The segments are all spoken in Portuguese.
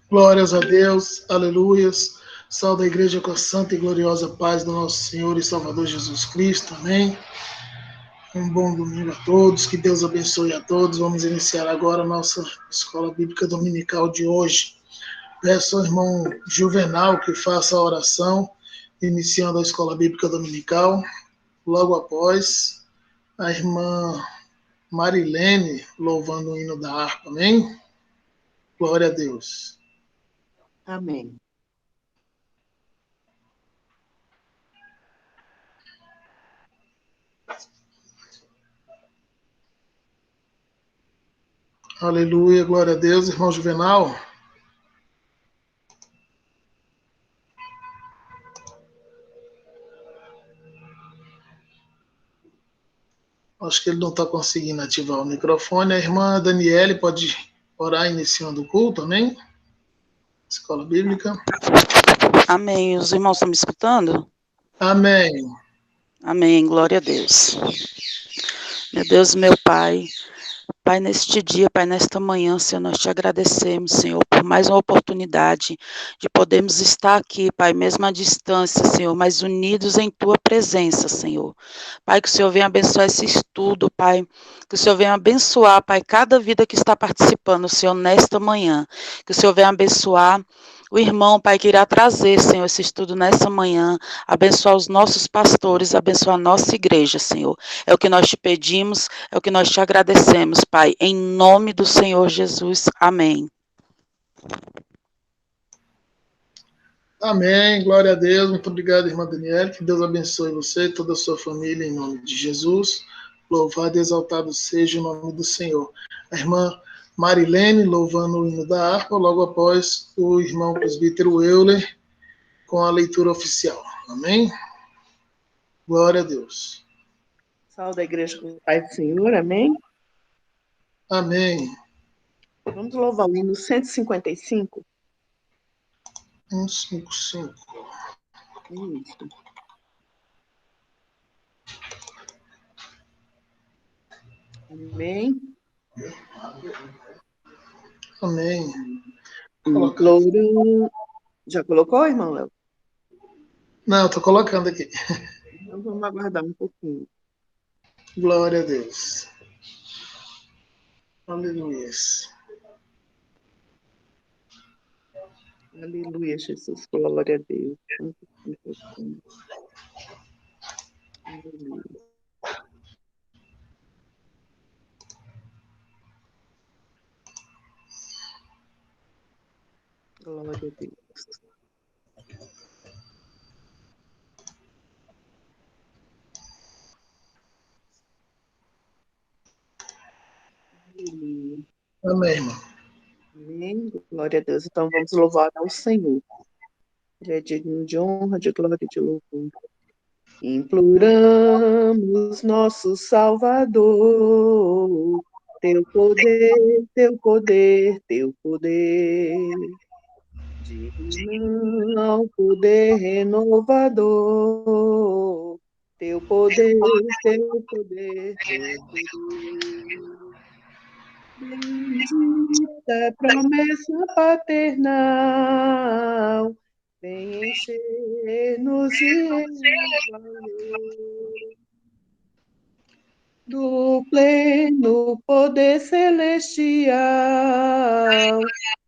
Glórias a Deus, aleluias. Salve a igreja com a santa e gloriosa paz do nosso Senhor e Salvador Jesus Cristo, amém. Um bom domingo a todos, que Deus abençoe a todos. Vamos iniciar agora a nossa escola bíblica dominical de hoje. Peço ao irmão Juvenal que faça a oração, iniciando a escola bíblica dominical. Logo após, a irmã Marilene, louvando o hino da harpa, amém? Glória a Deus. Amém. Aleluia, glória a Deus, irmão Juvenal. Acho que ele não está conseguindo ativar o microfone. A irmã Daniele pode orar iniciando o culto, amém? Escola Bíblica. Amém. Os irmãos estão me escutando? Amém. Amém. Glória a Deus. Meu Deus, meu Pai. Pai, neste dia, Pai, nesta manhã, Senhor, nós te agradecemos, Senhor, por mais uma oportunidade de podermos estar aqui, Pai, mesmo à distância, Senhor, mas unidos em Tua presença, Senhor. Pai, que o Senhor venha abençoar esse estudo, Pai, que o Senhor venha abençoar, Pai, cada vida que está participando, Senhor, nesta manhã. Que o Senhor venha abençoar o irmão, Pai, que irá trazer, Senhor, esse estudo nessa manhã, abençoar os nossos pastores, abençoar a nossa igreja, Senhor. É o que nós te pedimos, é o que nós te agradecemos, Pai, em nome do Senhor Jesus. Amém. Amém, glória a Deus. Muito obrigado, irmã Daniela. Que Deus abençoe você e toda a sua família, em nome de Jesus. Louvado e exaltado seja o nome do Senhor. A irmã Marilene, louvando o hino da harpa, logo após o irmão presbítero Euler, com a leitura oficial. Amém? Glória a Deus. Salve a igreja com o Pai do Senhor, amém? Amém. Vamos louvar o hino 155. 155. Isso. Amém. Amém. Já colocou, irmão Léo? Não, estou colocando aqui. Então vamos aguardar um pouquinho. Glória a Deus. Aleluia. Aleluia, Jesus. Glória a Deus. Aleluia. Glória a Deus. Aleluia. Amém, irmão. Amém. Glória a Deus. Então vamos louvar ao Senhor. Ele é digno de honra, de glória e de louvor. Imploramos, nosso Salvador, teu poder, teu poder, teu poder. Digno ao poder renovador, teu poder, teu poder, teu poder. Bendita promessa paternal, vem encher-nos de valor do pleno poder celestial.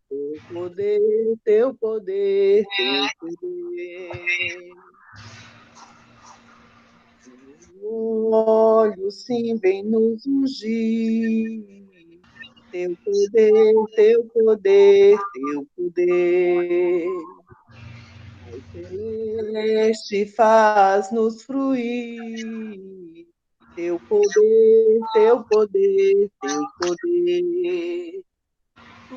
Teu poder, teu poder, teu poder. Olhos sim vem nos ungir. Teu poder, teu poder, teu poder. Pai celeste faz-nos fruir. Teu poder, teu poder, teu poder. Tu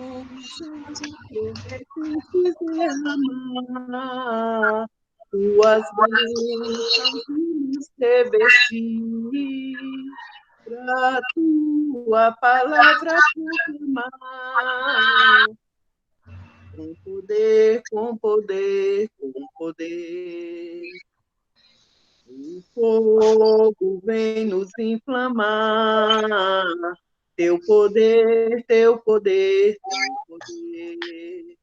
prometestes derramar tuas bênçãos nos revestir, pra tua palavra proclamar. Com poder, com poder, com poder. O fogo vem nos inflamar. Teu poder, teu poder, teu poder.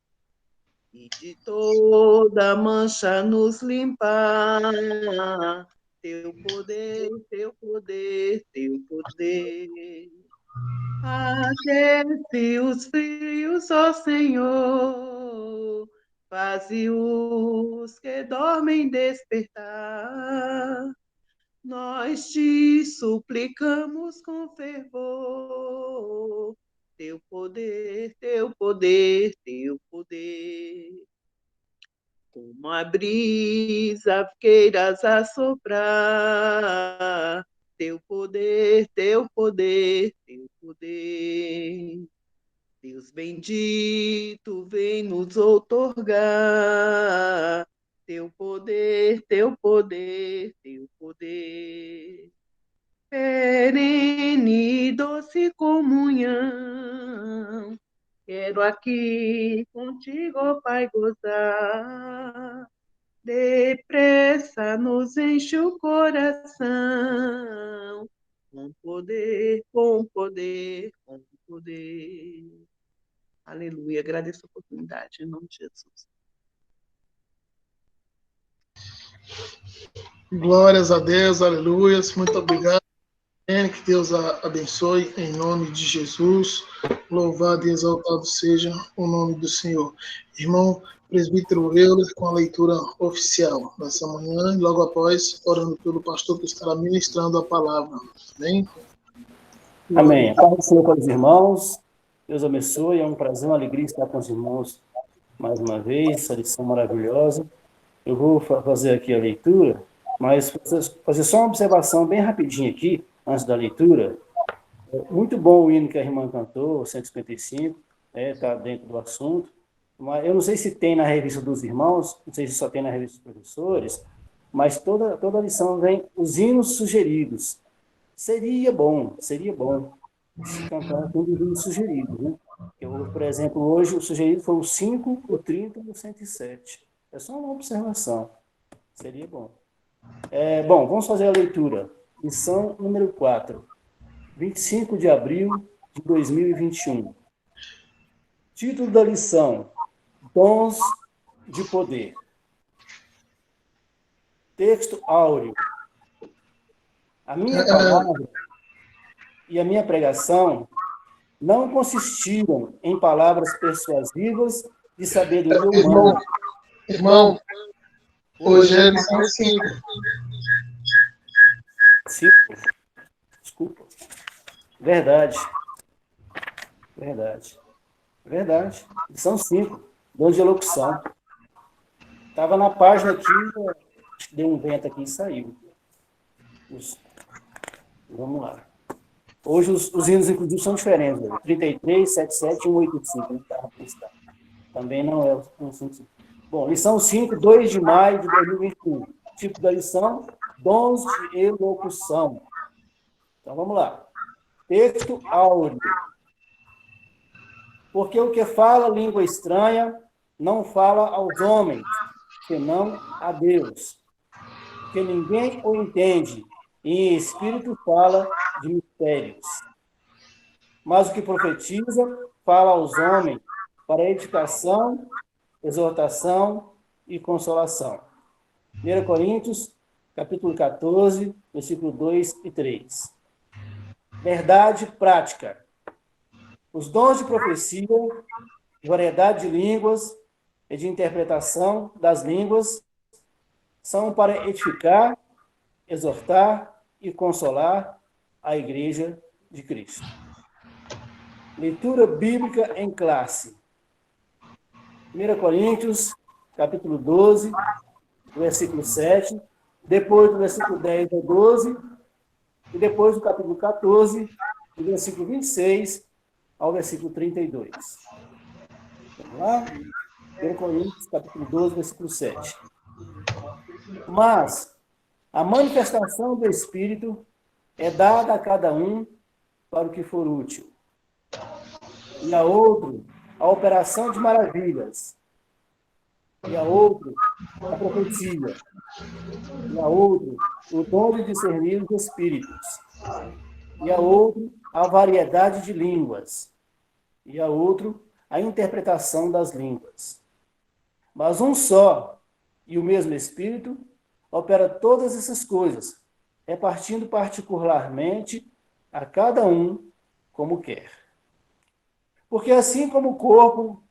e de toda mancha nos limpar. Teu poder, teu poder, teu poder. Aquece os frios, ó Senhor, faze os que dormem despertar. Nós te suplicamos com fervor, teu poder, teu poder, teu poder. Como a brisa queiras assoprar, teu poder, teu poder, teu poder. Deus bendito, vem nos outorgar teu poder, teu poder, teu poder. Perene e doce comunhão, quero aqui contigo, ó Pai, gozar. Depressa nos enche o coração, com poder, com poder, com poder. Aleluia, agradeço a oportunidade, em nome de Jesus. Glórias a Deus, aleluia. Muito obrigado. Que Deus a abençoe em nome de Jesus. Louvado e exaltado seja o nome do Senhor. Irmão presbítero Euler, com a leitura oficial nessa manhã, e logo após, orando pelo pastor que estará ministrando a palavra. Amém? Amém. A paz do Senhor para os irmãos. Deus abençoe. É um prazer, uma alegria estar com os irmãos mais uma vez. Essa lição maravilhosa. Eu vou fazer aqui a leitura, mas fazer só uma observação bem rapidinho aqui, antes da leitura. Muito bom o hino que a irmã cantou, 155, está dentro do assunto. Mas eu não sei se tem na revista dos irmãos, não sei se só tem na revista dos professores, mas toda a lição vem os hinos sugeridos. Seria bom se cantar com os hinos sugeridos. Né? Por exemplo, hoje o sugerido foi o 5, o 30 e o 107. É só uma observação. Seria bom. Bom, vamos fazer a leitura. Lição número 4. 25 de abril de 2021. Título da lição: Dons de Poder. Texto áureo. A minha palavra e a minha pregação não consistiram em palavras persuasivas de sabedoria humana. Irmão, hoje é lição 5. 5? Desculpa. Verdade. Lição 5. Dons de elocução. Estava na página aqui, deu um vento aqui e saiu. Vamos lá. Hoje os hinos, inclusive, são diferentes. Né? 33, 77 e 185. Também não é o 155. Bom, lição 5, 2 de maio de 2021. Tipo da lição: dons de elocução. Então, vamos lá. Texto áureo. Porque o que fala língua estranha não fala aos homens, senão a Deus. Porque ninguém o entende, e em espírito fala de mistérios. Mas o que profetiza fala aos homens para edificação, exortação e consolação. 1 Coríntios, capítulo 14, versículo 2 e 3. Verdade prática. Os dons de profecia, de variedade de línguas e de interpretação das línguas são para edificar, exortar e consolar a Igreja de Cristo. Leitura bíblica em classe. 1 Coríntios, capítulo 12, versículo 7, depois do versículo 10 ao 12, e depois do capítulo 14, do versículo 26 ao versículo 32. Vamos lá? 1 Coríntios, capítulo 12, versículo 7. Mas a manifestação do Espírito é dada a cada um para o que for útil. E a outro, a operação de maravilhas. E a outro, a profecia. E a outro, o dom de discernir os espíritos. E a outro, a variedade de línguas. E a outro, a interpretação das línguas. Mas um só e o mesmo Espírito opera todas essas coisas, repartindo particularmente a cada um como quer. Porque assim como o corpo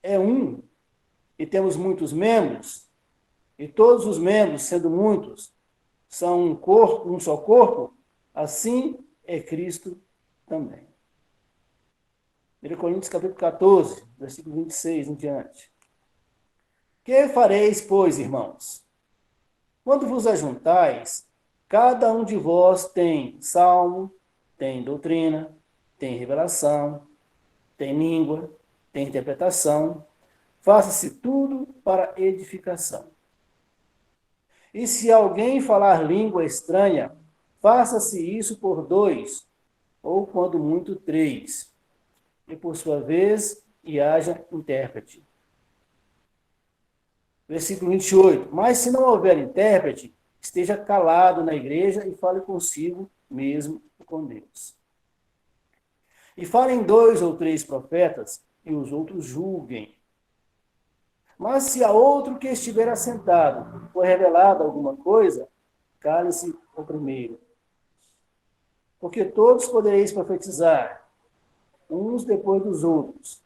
é um e temos muitos membros, e todos os membros, sendo muitos, são um corpo, um só corpo, assim é Cristo também. 1 Coríntios capítulo 14, versículo 26 em diante. Que fareis, pois, irmãos? Quando vos ajuntais, cada um de vós tem salmo, tem doutrina, tem revelação, tem língua, tem interpretação. Faça-se tudo para edificação. E se alguém falar língua estranha, faça-se isso por 2, ou quando muito 3, e por sua vez, e haja intérprete. Versículo 28. Mas se não houver intérprete, esteja calado na igreja e fale consigo mesmo e com Deus. E falem 2 ou 3 profetas, e os outros julguem. Mas se a outro que estiver assentado for revelada alguma coisa, cale-se o primeiro. Porque todos podereis profetizar, uns depois dos outros,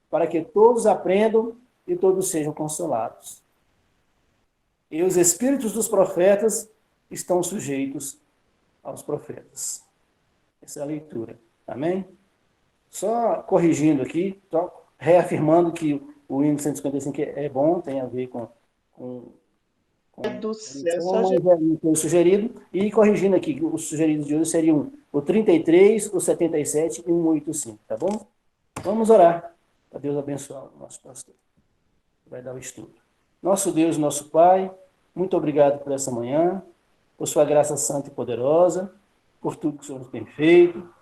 para que todos aprendam e todos sejam consolados. E os espíritos dos profetas estão sujeitos aos profetas. Essa é a leitura. Amém? Só corrigindo aqui, só reafirmando que o hino 155 é bom, tem a ver com do céu, mas não foi sugerido. E corrigindo aqui, os sugeridos de hoje seriam o 33, o 77 e o 185, tá bom? Vamos orar para Deus abençoar o nosso pastor. Vai dar o estudo. Nosso Deus, nosso Pai, muito obrigado por essa manhã, por sua graça santa e poderosa, por tudo que o Senhor tem feito.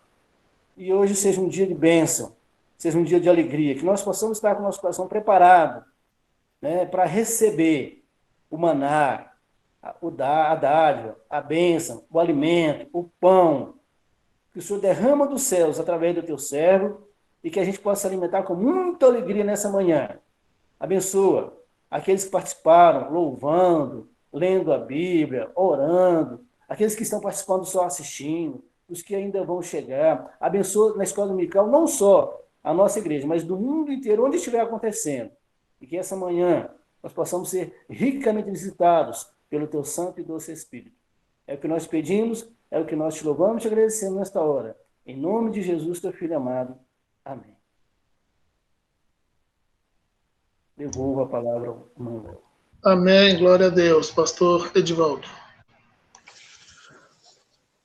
E hoje seja um dia de bênção, seja um dia de alegria, que nós possamos estar com o nosso coração preparado, né, para receber o maná, a dádiva, a bênção, o alimento, o pão, que o Senhor derrama dos céus através do teu servo e que a gente possa se alimentar com muita alegria nessa manhã. Abençoa aqueles que participaram, louvando, lendo a Bíblia, orando, aqueles que estão participando só assistindo, os que ainda vão chegar. Abençoa na escola dominical não só a nossa igreja, mas do mundo inteiro, onde estiver acontecendo. E que essa manhã nós possamos ser ricamente visitados pelo teu santo e doce Espírito. É o que nós pedimos, é o que nós te louvamos e te agradecemos nesta hora. Em nome de Jesus, teu Filho amado. Amém. Devolvo a palavra ao Manuel. Amém. Glória a Deus. Pastor Edivaldo.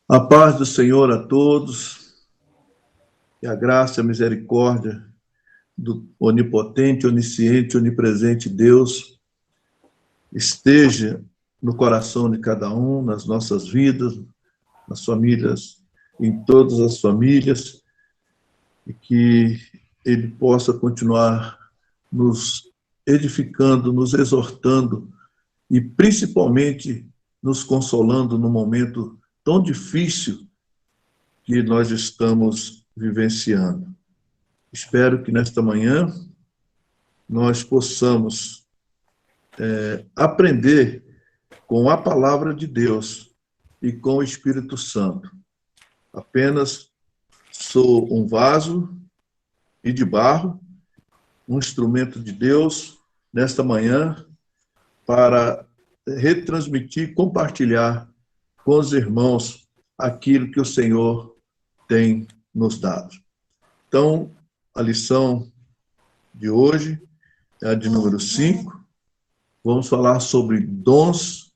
A paz do Senhor a todos, e a graça e a misericórdia do onipotente, onisciente, onipresente Deus esteja no coração de cada um, nas nossas vidas, nas famílias, em todas as famílias, e que Ele possa continuar nos edificando, nos exortando e principalmente nos consolando no momento tão difícil que nós estamos vivenciando. Espero que nesta manhã nós possamos aprender com a palavra de Deus e com o Espírito Santo. Apenas sou um vaso e de barro, um instrumento de Deus nesta manhã para retransmitir, compartilhar com os irmãos aquilo que o Senhor tem nos dado. Então, a lição de hoje é a de número 5. Vamos falar sobre dons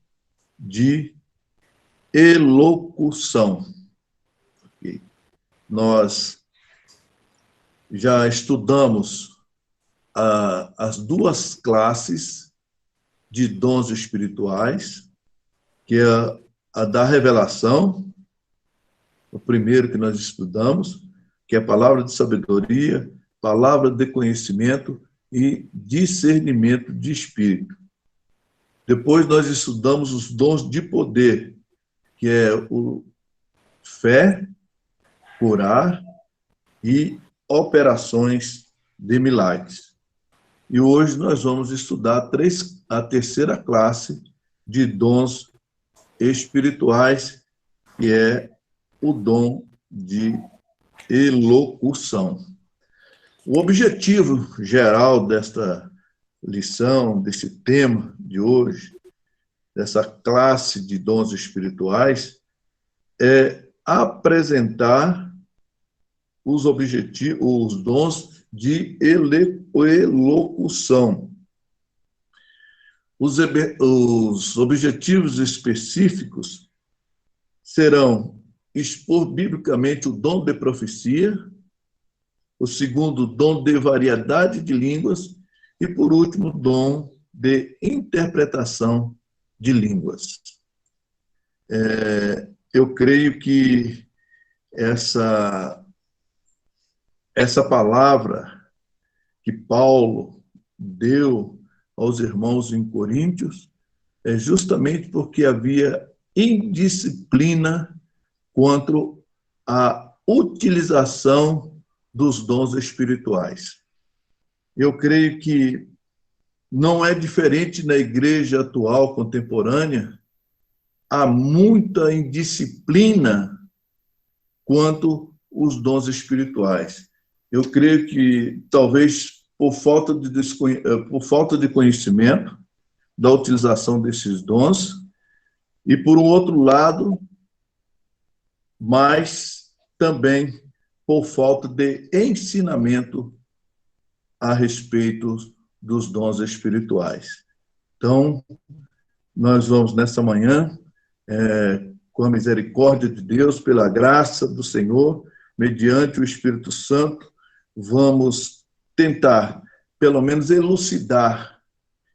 de elocução. Okay. Nós já estudamos as duas classes de dons espirituais, que é a da revelação, o primeiro que nós estudamos, que é a palavra de sabedoria, palavra de conhecimento e discernimento de espírito. Depois nós estudamos os dons de poder, que é o fé, curar e operações de milagres. E hoje nós vamos estudar a terceira classe de dons espirituais, que é o dom de elocução. O objetivo geral desta lição, desse tema de hoje, dessa classe de dons espirituais, é apresentar os dons de elocução. Os objetivos específicos serão expor biblicamente o dom de profecia, o segundo, o dom de variedade de línguas, e, por último, o dom de interpretação de línguas. Eu creio que essa palavra que Paulo deu aos irmãos em Coríntios é justamente porque havia indisciplina quanto à utilização dos dons espirituais. Eu creio que não é diferente na igreja atual, contemporânea. Há muita indisciplina quanto os dons espirituais. Eu creio que, talvez, por falta de conhecimento da utilização desses dons, e, por um outro lado, mas também por falta de ensinamento a respeito dos dons espirituais. Então, nós vamos, nessa manhã, com a misericórdia de Deus, pela graça do Senhor, mediante o Espírito Santo, vamos tentar, pelo menos, elucidar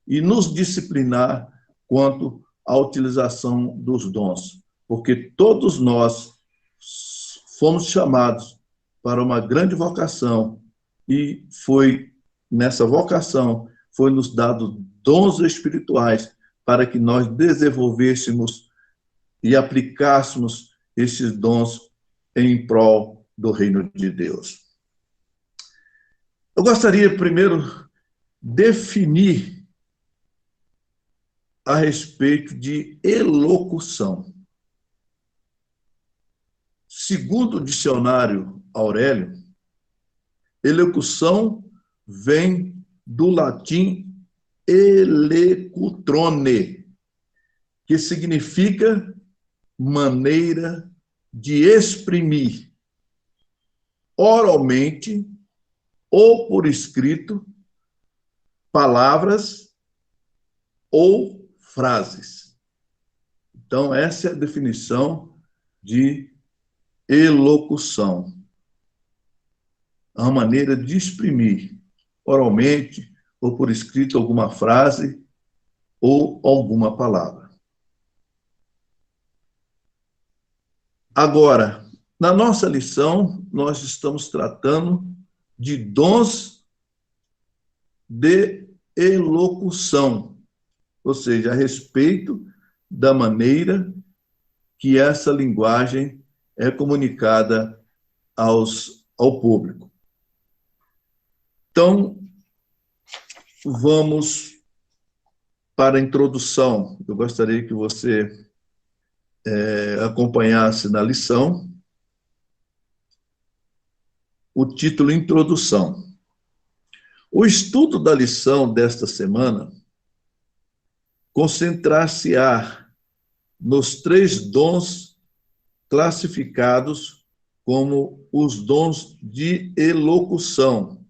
e nos disciplinar quanto à utilização dos dons, porque todos nós fomos chamados para uma grande vocação, e nessa vocação foi nos dado dons espirituais para que nós desenvolvêssemos e aplicássemos esses dons em prol do reino de Deus. Eu gostaria primeiro definir a respeito de elocução. Segundo o dicionário Aurélio, elocução vem do latim elecutrone, que significa maneira de exprimir oralmente ou por escrito palavras ou frases. Então, essa é a definição de elocução. É uma maneira de exprimir oralmente ou por escrito alguma frase ou alguma palavra. Agora, na nossa lição, nós estamos tratando de dons de elocução, ou seja, a respeito da maneira que essa linguagem é comunicada ao público. Então, vamos para a introdução. Eu gostaria que você acompanhasse na lição o título Introdução. O estudo da lição desta semana concentrar-se-á nos 3 dons classificados como os dons de elocução,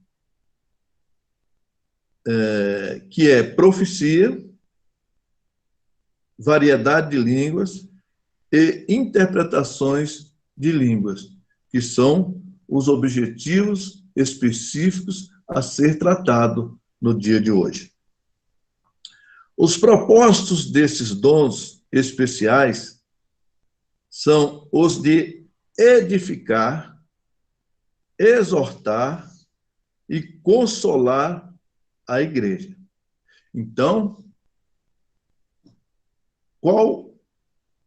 que é profecia, variedade de línguas e interpretações de línguas, que são os objetivos específicos a ser tratado no dia de hoje. Os propósitos desses dons especiais são os de edificar, exortar e consolar a igreja. Então, qual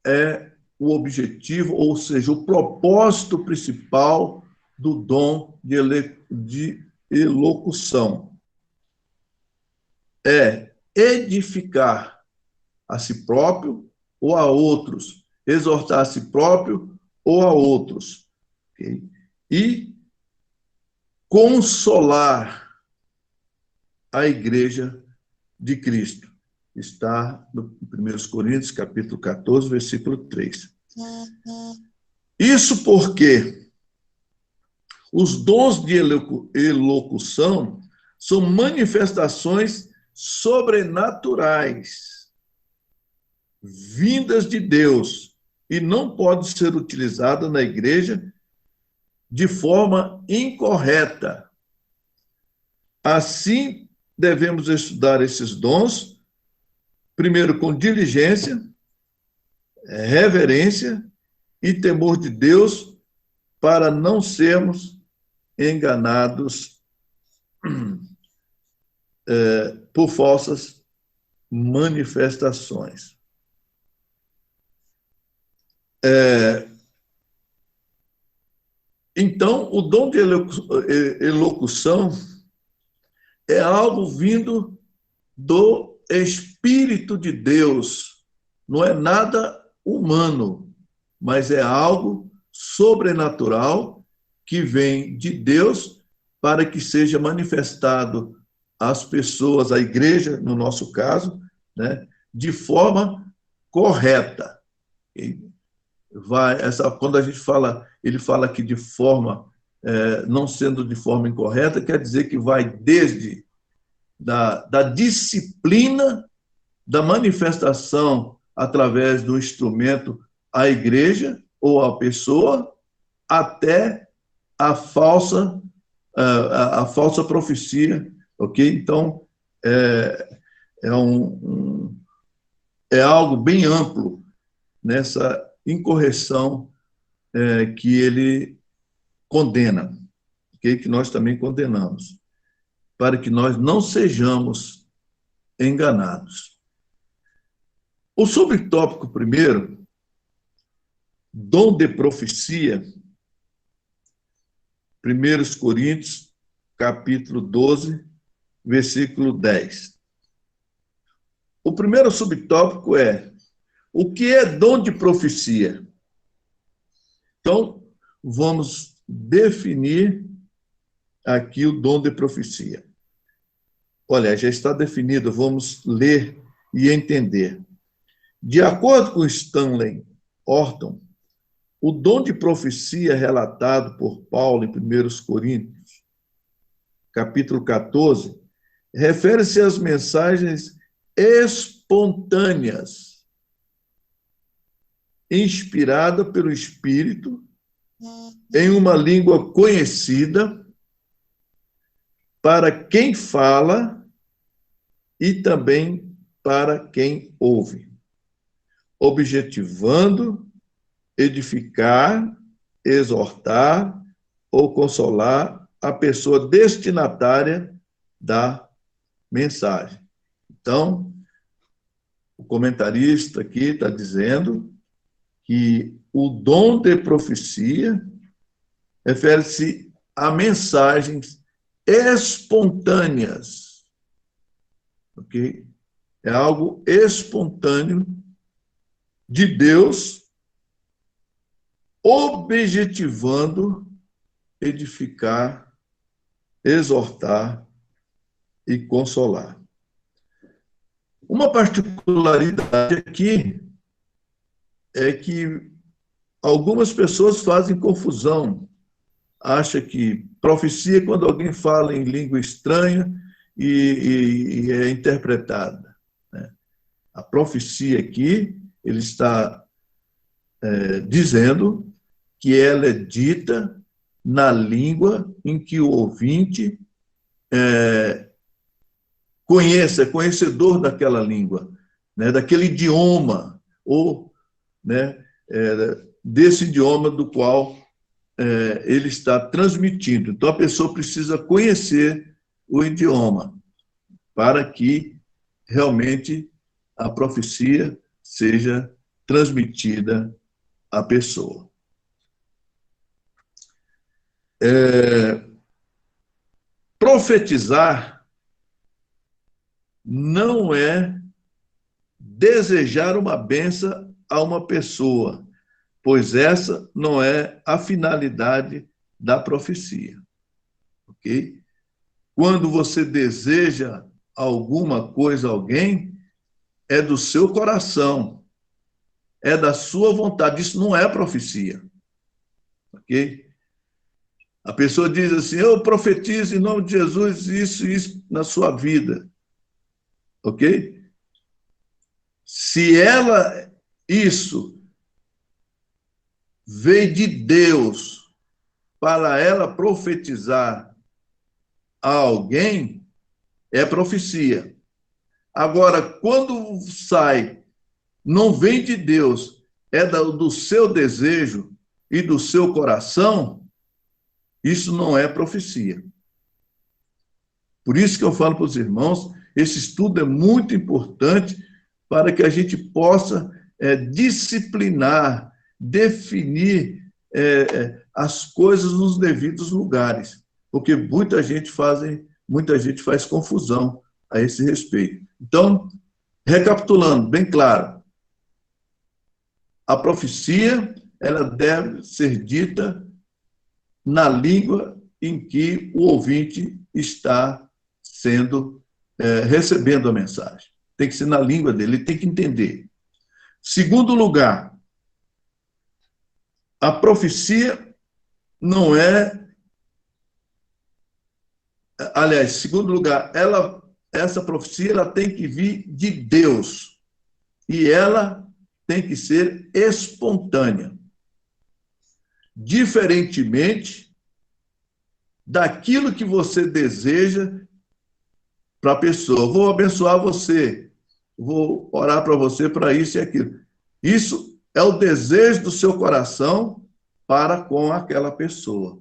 é o objetivo, ou seja, o propósito principal do dom de elocução? é edificar a si próprio ou a outros, exortar a si próprio ou a outros, okay? E consolar a igreja de Cristo. Está no 1 Coríntios, capítulo 14, versículo 3. Isso porque os dons de elocução são manifestações sobrenaturais, vindas de Deus, e não podem ser utilizadas na igreja de forma incorreta. Assim, devemos estudar esses dons, primeiro com diligência, reverência e temor de Deus, para não sermos enganados por falsas manifestações. Então, o dom de elocução é algo vindo do Espírito de Deus. Não é nada humano, mas é algo sobrenatural que vem de Deus para que seja manifestado às pessoas, à igreja, no nosso caso, né, de forma correta. Quando a gente fala, ele fala aqui de forma, não sendo de forma incorreta, quer dizer que vai desde da disciplina, da manifestação através do instrumento à igreja ou à pessoa, até a falsa profecia, ok? Então, é algo bem amplo nessa incorreção que ele condena, okay? Que nós também condenamos, para que nós não sejamos enganados. O subtópico primeiro, dom de profecia, 1 Coríntios, capítulo 12, versículo 10. O primeiro subtópico é: o que é dom de profecia? Então, vamos definir aqui o dom de profecia. Olha, já está definido, vamos ler e entender. De acordo com Stanley Orton, o dom de profecia relatado por Paulo em 1 Coríntios, capítulo 14, refere-se às mensagens espontâneas, inspirada pelo Espírito, em uma língua conhecida, para quem fala e também para quem ouve, objetivando, edificar, exortar ou consolar a pessoa destinatária da mensagem. Então, o comentarista aqui está dizendo que o dom de profecia refere-se a mensagens espontâneas, ok? É algo espontâneo de Deus, objetivando, edificar, exortar e consolar. Uma particularidade aqui é que algumas pessoas fazem confusão, acham que profecia é quando alguém fala em língua estranha e é interpretada, né? A profecia aqui, ele está dizendo que ela é dita na língua em que o ouvinte é conhecedor daquela língua, né, daquele idioma, ou, né, desse idioma do qual ele está transmitindo. Então, a pessoa precisa conhecer o idioma para que realmente a profecia seja transmitida à pessoa. Profetizar não é desejar uma bênção a uma pessoa, pois essa não é a finalidade da profecia. Ok? Quando você deseja alguma coisa a alguém, é do seu coração, é da sua vontade. Isso não é profecia. Ok? A pessoa diz assim: eu profetizo em nome de Jesus isso e isso na sua vida. Ok? Se ela, isso veio de Deus para ela profetizar a alguém, é profecia. Agora, quando sai, não vem de Deus, é do seu desejo e do seu coração, isso não é profecia. Por isso que eu falo para os irmãos, esse estudo é muito importante para que a gente possa disciplinar, definir as coisas nos devidos lugares, porque muita gente faz confusão a esse respeito. Então, recapitulando, bem claro, a profecia ela deve ser dita na língua em que o ouvinte está recebendo a mensagem. Tem que ser na língua dele, ele tem que entender. Segundo lugar, a profecia não é... Aliás, segundo lugar, essa profecia ela tem que vir de Deus e ela tem que ser espontânea. Diferentemente daquilo que você deseja para a pessoa. Vou abençoar você, vou orar para você para isso e aquilo. Isso é o desejo do seu coração para com aquela pessoa.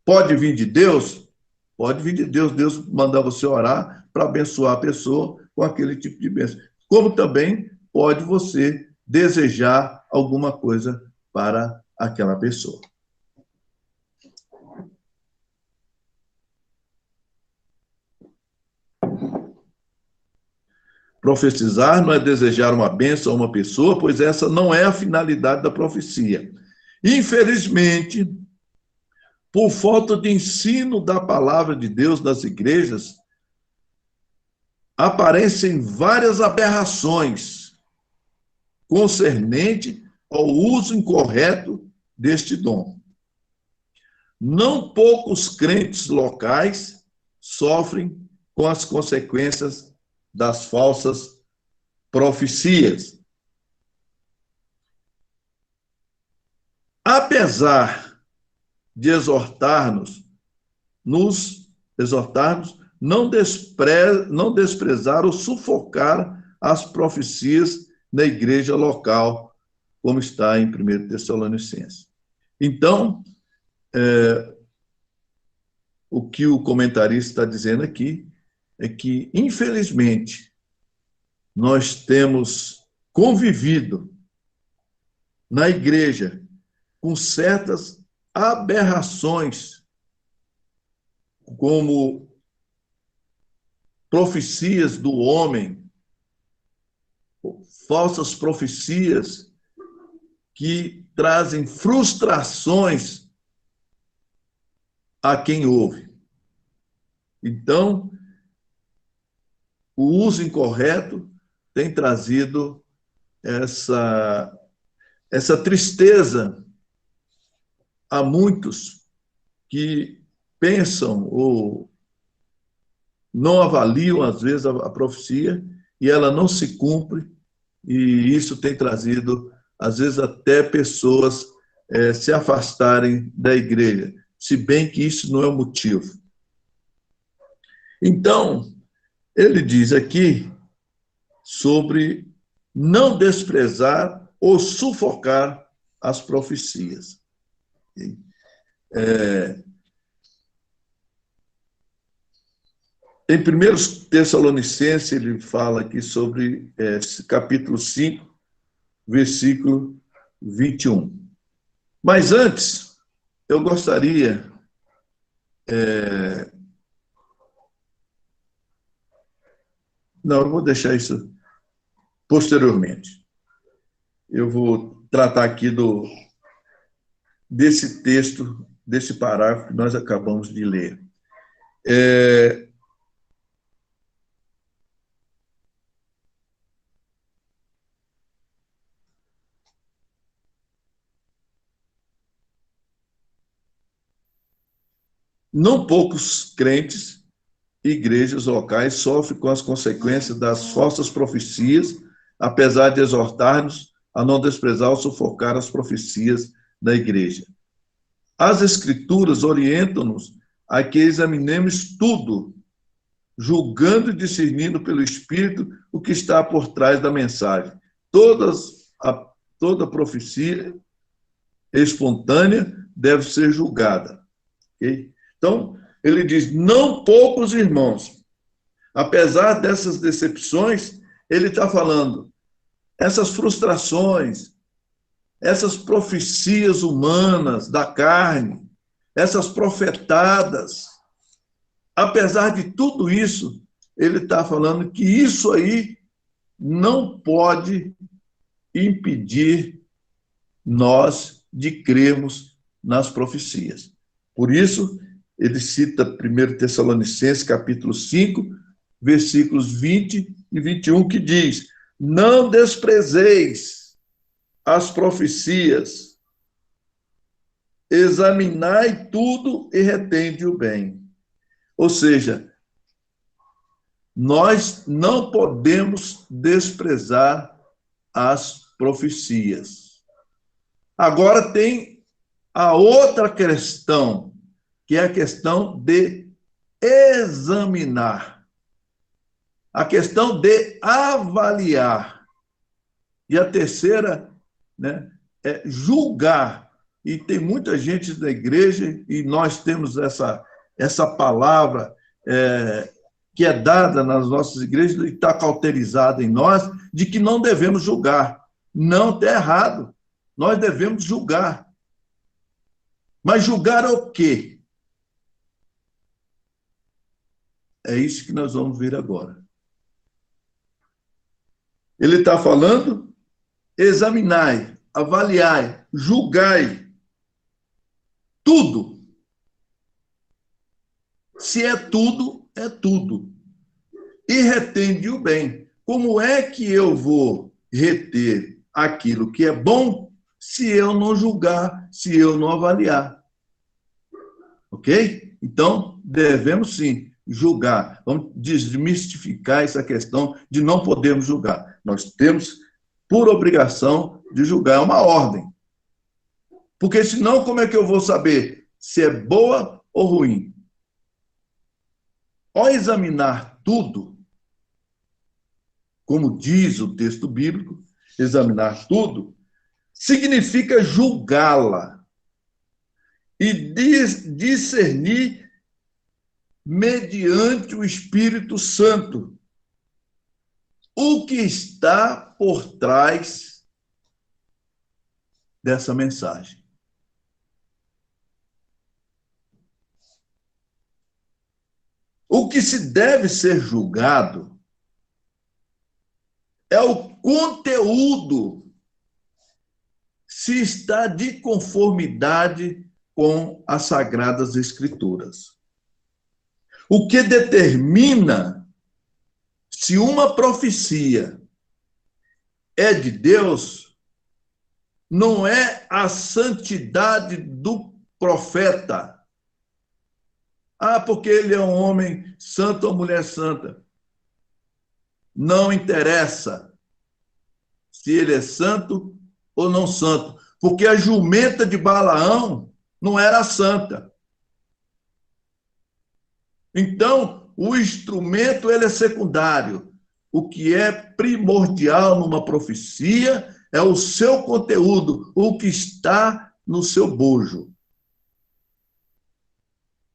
Pode vir de Deus? Pode vir de Deus. Deus mandar você orar para abençoar a pessoa com aquele tipo de bênção. Como também pode você desejar alguma coisa para aquela pessoa. Profetizar não é desejar uma bênção a uma pessoa, pois essa não é a finalidade da profecia. Infelizmente, por falta de ensino da palavra de Deus nas igrejas, aparecem várias aberrações concernente ao uso incorreto deste dom. Não poucos crentes locais sofrem com as consequências das falsas profecias. Apesar de exortar-nos, não desprezar ou sufocar as profecias da igreja local, como está em 1 Tessalonicenses. Então, o que o comentarista está dizendo aqui é que, infelizmente, nós temos convivido na igreja com certas aberrações, como profecias do homem, falsas profecias que trazem frustrações a quem ouve. Então, o uso incorreto tem trazido essa tristeza a muitos que pensam ou não avaliam, às vezes, a profecia e ela não se cumpre, e isso tem trazido, às vezes, até pessoas se afastarem da igreja, se bem que isso não é o motivo. Então, ele diz aqui sobre não desprezar ou sufocar as profecias. Em 1 Tessalonicenses, ele fala aqui sobre capítulo 5, versículo 21. Mas antes, eu gostaria Não, eu vou deixar isso posteriormente. Eu vou tratar aqui desse texto, desse parágrafo que nós acabamos de ler. Não poucos crentes e igrejas locais sofrem com as consequências das falsas profecias, apesar de exortar-nos a não desprezar ou sufocar as profecias da igreja. As Escrituras orientam-nos a que examinemos tudo, julgando e discernindo pelo Espírito o que está por trás da mensagem. Toda profecia espontânea deve ser julgada. Okay? Então, ele diz, não poucos irmãos, apesar dessas decepções, ele está falando, essas frustrações, essas profecias humanas da carne, essas profetadas, apesar de tudo isso, ele está falando que isso aí não pode impedir nós de crermos nas profecias. Por isso, ele cita 1 Tessalonicenses, capítulo 5, versículos 20 e 21, que diz, não desprezeis as profecias, examinai tudo e retende o bem. Ou seja, nós não podemos desprezar as profecias. Agora tem a outra questão, que é a questão de examinar, a questão de avaliar. E a terceira, né, é julgar. E tem muita gente da igreja, e nós temos essa palavra que é dada nas nossas igrejas e está cauterizada em nós, de que não devemos julgar. Não, está errado. Nós devemos julgar. Mas julgar o quê? É isso que nós vamos ver agora. Ele está falando, examinai, avaliai, julgai tudo. Se é tudo, é tudo. E retende o bem. Como é que eu vou reter aquilo que é bom se eu não julgar, se eu não avaliar? Ok? Então, devemos sim julgar. Vamos desmistificar essa questão de não podermos julgar. Nós temos, por obrigação, de julgar. É uma ordem. Porque senão, como é que eu vou saber se é boa ou ruim? Ao examinar tudo, como diz o texto bíblico, examinar tudo, significa julgá-la e discernir mediante o Espírito Santo o que está por trás dessa mensagem. O que se deve ser julgado é o conteúdo, se está de conformidade com as Sagradas Escrituras. O que determina se uma profecia é de Deus não é a santidade do profeta. Ah, porque ele é um homem santo ou mulher santa. Não interessa se ele é santo ou não santo, porque a jumenta de Balaão não era santa. Então, o instrumento ele é secundário. O que é primordial numa profecia é o seu conteúdo, o que está no seu bojo.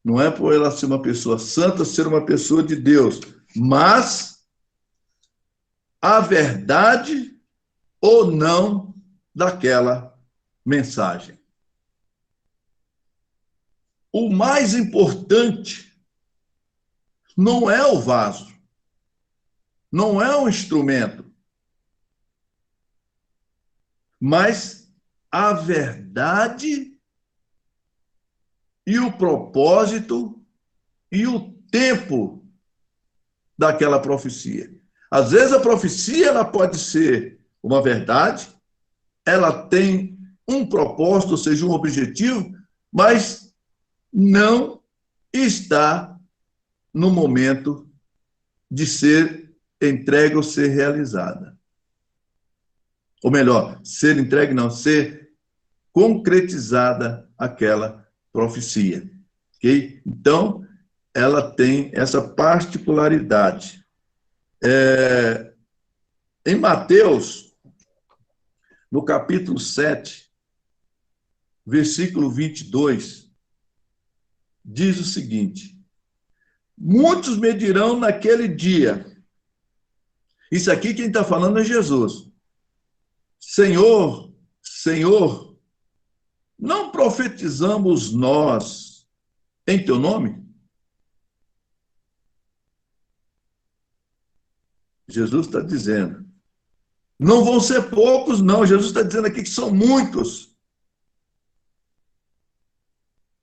Não é por ela ser uma pessoa santa, ser uma pessoa de Deus, mas a verdade ou não daquela mensagem. O mais importante não é o vaso. não é um instrumento, mas a verdade e o propósito e o tempo daquela profecia. Às vezes a profecia ela pode ser uma verdade, ela tem um propósito, ou seja, um objetivo, mas não está no momento de ser entregue ou ser realizada. Ou melhor, ser entregue não, ser concretizada aquela profecia. Ok? Então, ela tem essa particularidade. Em Mateus, no capítulo 7, versículo 22, diz o seguinte: muitos me dirão naquele dia, isso aqui quem está falando é Jesus, Senhor, Senhor, não profetizamos nós em teu nome? Jesus está dizendo. Não vão ser poucos, não. Jesus está dizendo aqui que são muitos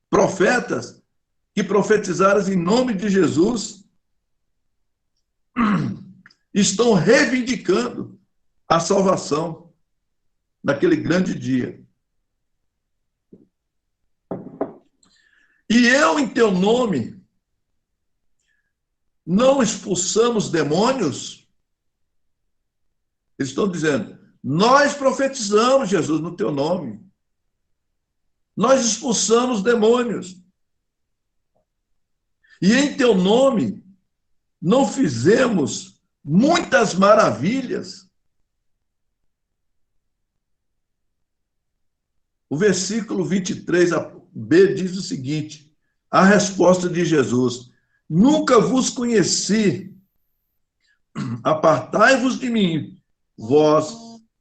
profetas que profetizaram em nome de Jesus, estão reivindicando a salvação naquele grande dia. E eu, em teu nome, não expulsamos demônios? Eles estão dizendo, nós profetizamos, Jesus, no teu nome. Nós expulsamos demônios. E em teu nome não fizemos muitas maravilhas. O versículo 23b diz o seguinte, a resposta de Jesus, nunca vos conheci, apartai-vos de mim, vós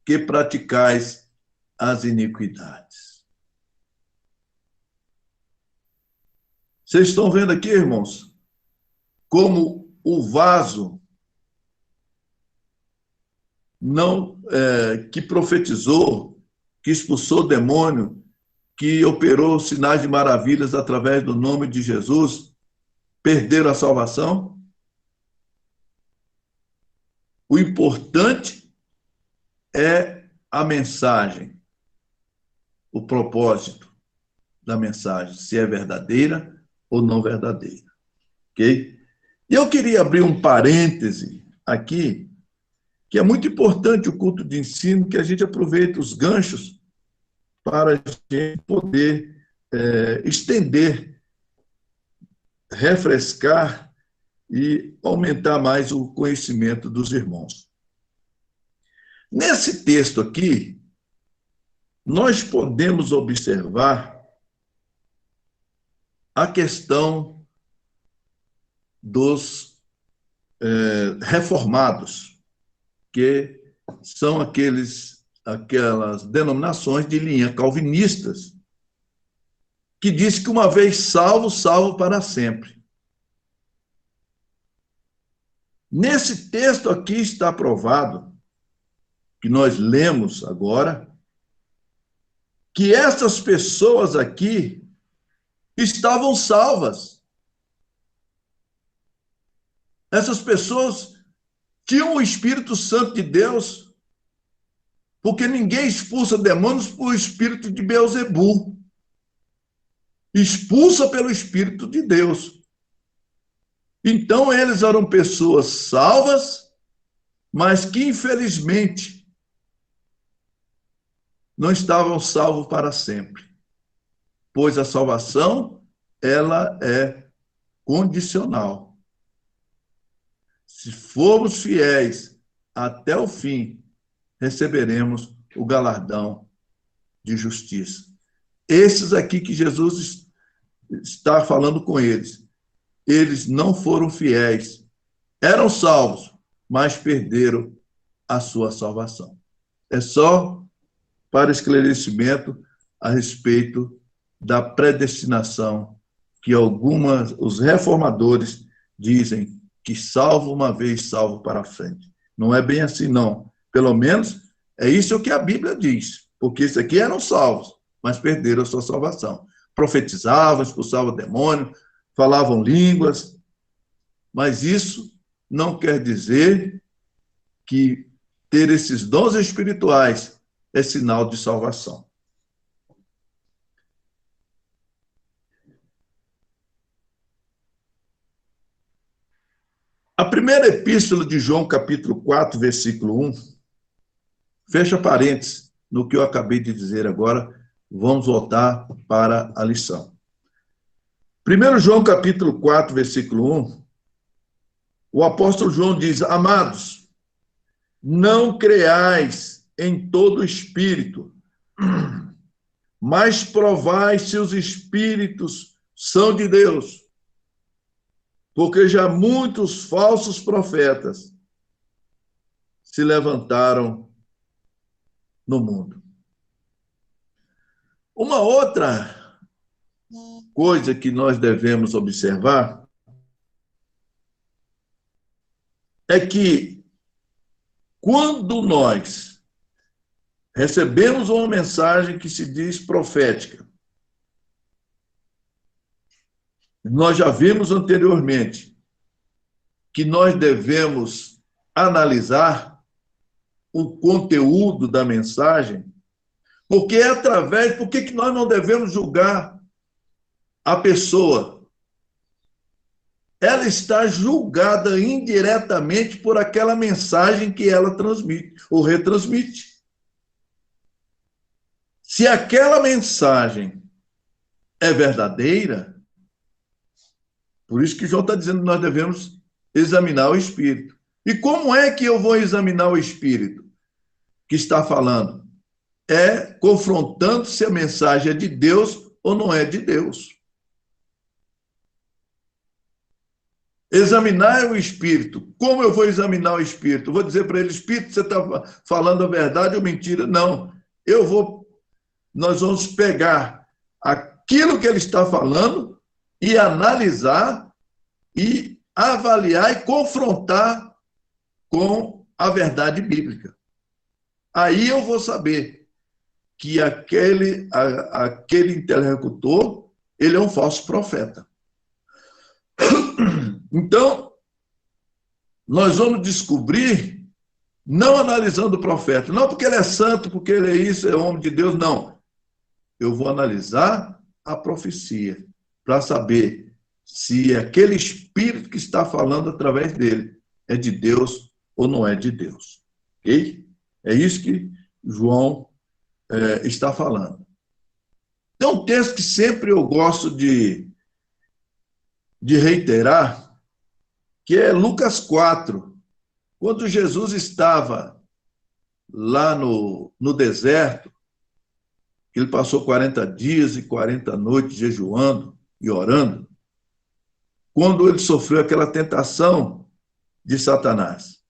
que praticais as iniquidades. Vocês estão vendo aqui, irmãos, como o vaso que profetizou, que expulsou o demônio, que operou sinais de maravilhas através do nome de Jesus, perderam a salvação? O importante é a mensagem, o propósito da mensagem, se é verdadeira ou não verdadeira. Ok? E eu queria abrir um parêntese aqui, que é muito importante o culto de ensino, que a gente aproveite os ganchos para a gente poder estender, refrescar e aumentar mais o conhecimento dos irmãos. Nesse texto aqui, nós podemos observar a questão dos reformados, que são aquelas denominações de linha calvinistas, que diz que uma vez salvo, salvo para sempre. Nesse texto aqui está provado, que nós lemos agora, que essas pessoas aqui estavam salvas. Essas pessoas tinham o Espírito Santo de Deus, porque ninguém expulsa demônios por espírito de Beelzebu. Expulsa pelo Espírito de Deus. Então, eles eram pessoas salvas, mas que, infelizmente, não estavam salvos para sempre, pois a salvação, ela é condicional. Se formos fiéis até o fim, receberemos o galardão de justiça. Esses aqui que Jesus está falando com eles, eles não foram fiéis, eram salvos, mas perderam a sua salvação. É só para esclarecimento a respeito da predestinação que os reformadores dizem que salvo uma vez, salvo para a frente. Não é bem assim, não. Pelo menos é isso que a Bíblia diz. Porque isso aqui eram salvos, mas perderam a sua salvação. Profetizavam, expulsavam demônio, falavam línguas, mas isso não quer dizer que ter esses dons espirituais é sinal de salvação. A primeira epístola de João, capítulo 4, versículo 1, fecha parênteses no que eu acabei de dizer agora, vamos voltar para a lição. 1 João, capítulo 4, versículo 1, o apóstolo João diz: amados, não creais em todo espírito, mas provai se os espíritos são de Deus, porque já muitos falsos profetas se levantaram no mundo. Uma outra coisa que nós devemos observar é que quando nós recebemos uma mensagem que se diz profética, nós já vimos anteriormente que nós devemos analisar o conteúdo da mensagem, porque é através... Por que nós não devemos julgar a pessoa? Ela está julgada indiretamente por aquela mensagem que ela transmite ou retransmite. Se aquela mensagem é verdadeira, por isso que João está dizendo que nós devemos examinar o Espírito. E como é que eu vou examinar o Espírito que está falando? É confrontando se a mensagem é de Deus ou não é de Deus. Examinar o Espírito. Como eu vou examinar o Espírito? Eu vou dizer para ele: Espírito, você está falando a verdade ou mentira? Não. Nós vamos pegar aquilo que ele está falando e analisar e avaliar e confrontar com a verdade bíblica. Aí eu vou saber que aquele interlocutor, ele é um falso profeta. Então, nós vamos descobrir, não analisando o profeta, não porque ele é santo, porque ele é isso, é homem de Deus, não. Eu vou analisar a profecia para saber se aquele espírito que está falando através dele é de Deus ou não é de Deus. Ok? É isso que João está falando. Tem um texto que sempre eu gosto de reiterar, que é Lucas 4, quando Jesus estava lá no deserto, ele passou 40 dias e 40 noites jejuando e orando, quando ele sofreu aquela tentação de Satanás.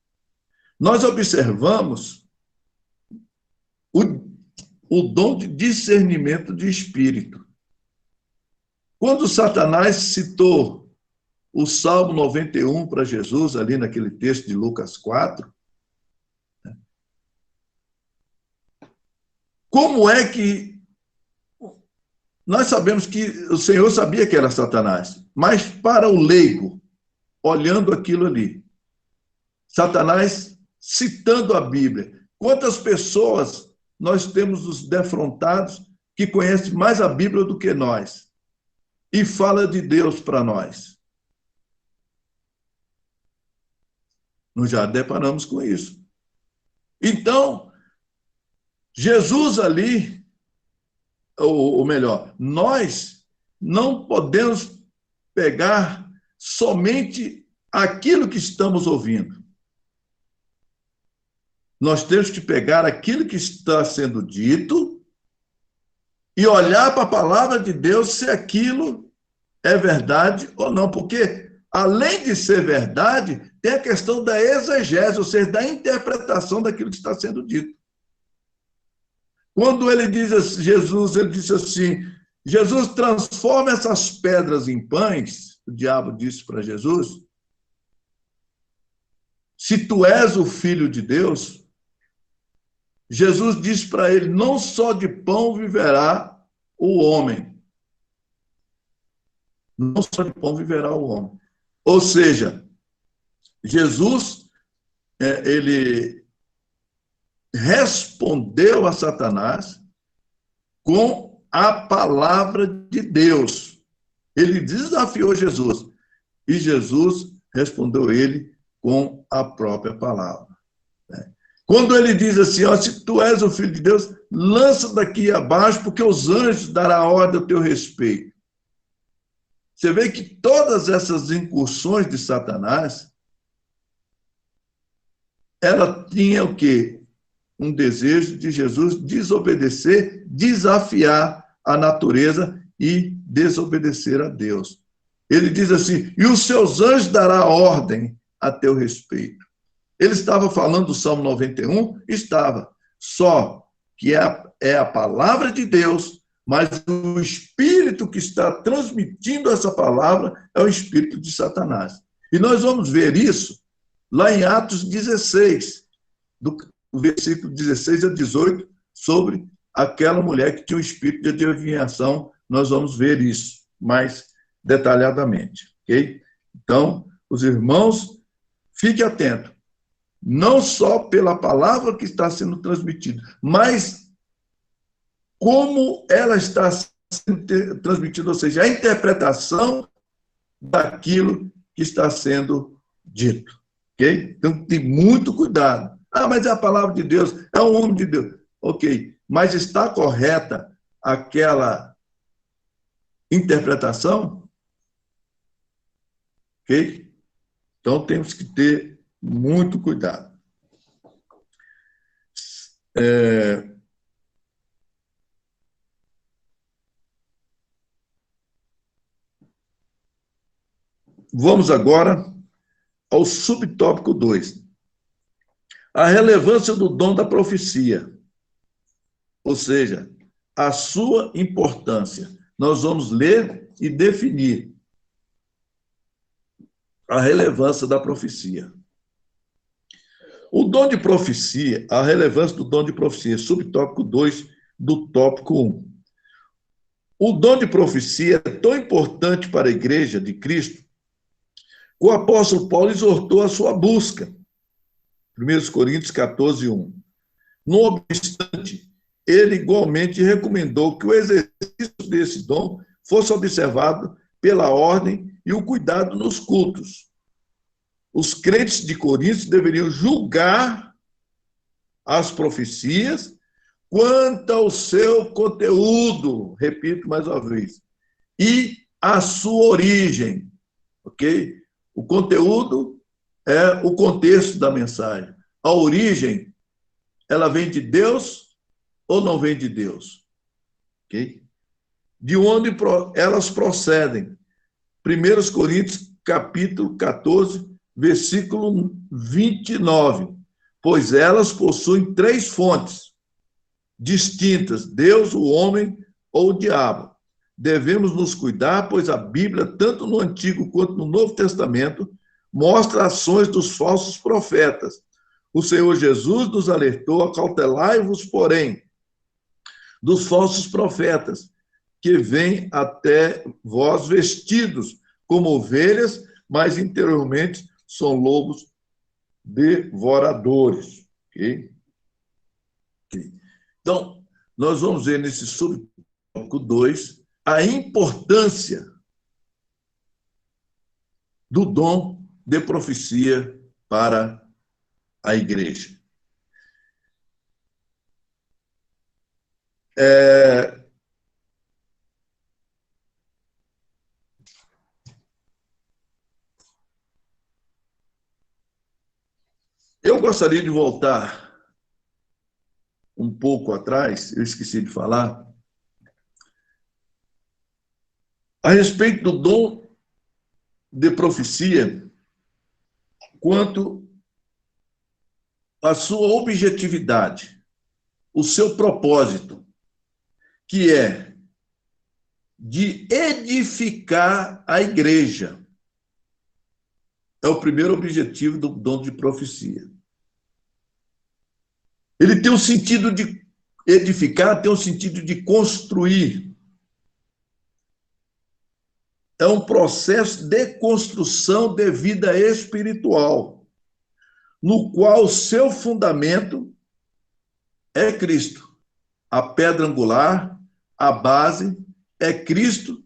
Nós observamos o dom de discernimento de espírito. Quando Satanás citou o Salmo 91 para Jesus, ali naquele texto de Lucas 4, como é que... Nós sabemos que o Senhor sabia que era Satanás, mas para o leigo, olhando aquilo ali, Satanás citando a Bíblia. Quantas pessoas nós temos os defrontados que conhecem mais a Bíblia do que nós e fala de Deus para nós? Nós já deparamos com isso. Então, Jesus ali, ou melhor, nós não podemos pegar somente aquilo que estamos ouvindo. Nós temos que pegar aquilo que está sendo dito e olhar para a palavra de Deus se aquilo é verdade ou não, porque além de ser verdade, tem a questão da exegese, ou seja, da interpretação daquilo que está sendo dito. Quando ele diz assim, ele disse assim, Jesus transforma essas pedras em pães, o diabo disse para Jesus, se tu és o Filho de Deus, Jesus diz para ele, não só de pão viverá o homem. Não só de pão viverá o homem. Ou seja, Jesus, ele respondeu a Satanás com a palavra de Deus. Ele desafiou Jesus. E Jesus respondeu ele com a própria palavra. Quando ele diz assim, ó, se tu és o Filho de Deus, lança daqui abaixo, porque os anjos darão ordem ao teu respeito. Você vê que todas essas incursões de Satanás, ela tinha o quê? Um desejo de Jesus desobedecer, desafiar a natureza e desobedecer a Deus. Ele diz assim, e os seus anjos dará ordem a teu respeito. Ele estava falando do Salmo 91? Estava. Só que é a palavra de Deus, mas o espírito que está transmitindo essa palavra é o espírito de Satanás. E nós vamos ver isso lá em Atos 16, do versículo 16 a 18, sobre aquela mulher que tinha um espírito de adivinhação. Nós vamos ver isso mais detalhadamente, ok? Então, os irmãos, fiquem atentos. Não só pela palavra que está sendo transmitida, mas como ela está sendo transmitida, ou seja, a interpretação daquilo que está sendo dito. Ok? Então, tem muito cuidado. Ah, mas é a palavra de Deus, é o homem de Deus. Ok, mas está correta aquela interpretação? Ok? Então, temos que ter muito cuidado. Vamos agora ao subtópico 2. A relevância do dom da profecia. Ou seja, a sua importância. Nós vamos ler e definir a relevância da profecia. O dom de profecia, a relevância do dom de profecia, subtópico 2 do tópico 1. O dom de profecia é tão importante para a igreja de Cristo que o apóstolo Paulo exortou a sua busca. 1 Coríntios 14, 1. No obstante, ele igualmente recomendou que o exercício desse dom fosse observado pela ordem e o cuidado nos cultos. Os crentes de Corinto deveriam julgar as profecias quanto ao seu conteúdo, repito mais uma vez, e a sua origem, ok? O conteúdo é o contexto da mensagem. A origem, ela vem de Deus ou não vem de Deus? Ok? De onde elas procedem? 1 Coríntios, capítulo 14, versículo 29. Pois elas possuem 3 fontes distintas, Deus, o homem ou o diabo. Devemos nos cuidar, pois a Bíblia, tanto no Antigo quanto no Novo Testamento, mostra ações dos falsos profetas. O Senhor Jesus nos alertou, acautelai-vos, porém, dos falsos profetas, que vêm até vós vestidos como ovelhas, mas interiormente são lobos devoradores. Ok? Então, nós vamos ver nesse subtópico 2 a importância do dom de profecia para a igreja. Eu gostaria de voltar um pouco atrás, eu esqueci de falar, a respeito do dom de profecia, quanto à sua objetividade, o seu propósito, que é de edificar a igreja. é o primeiro objetivo do dom de profecia. Ele tem o sentido de edificar, tem o sentido de construir. É um processo de construção de vida espiritual, no qual o seu fundamento é Cristo. A pedra angular, a base é Cristo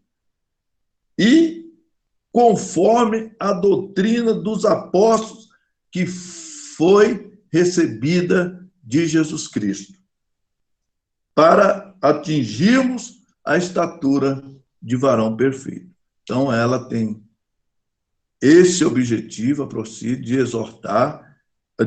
e conforme a doutrina dos apóstolos que foi recebida de Jesus Cristo, para atingirmos a estatura de varão perfeito. Então, ela tem esse objetivo, a prosseguir, de exortar,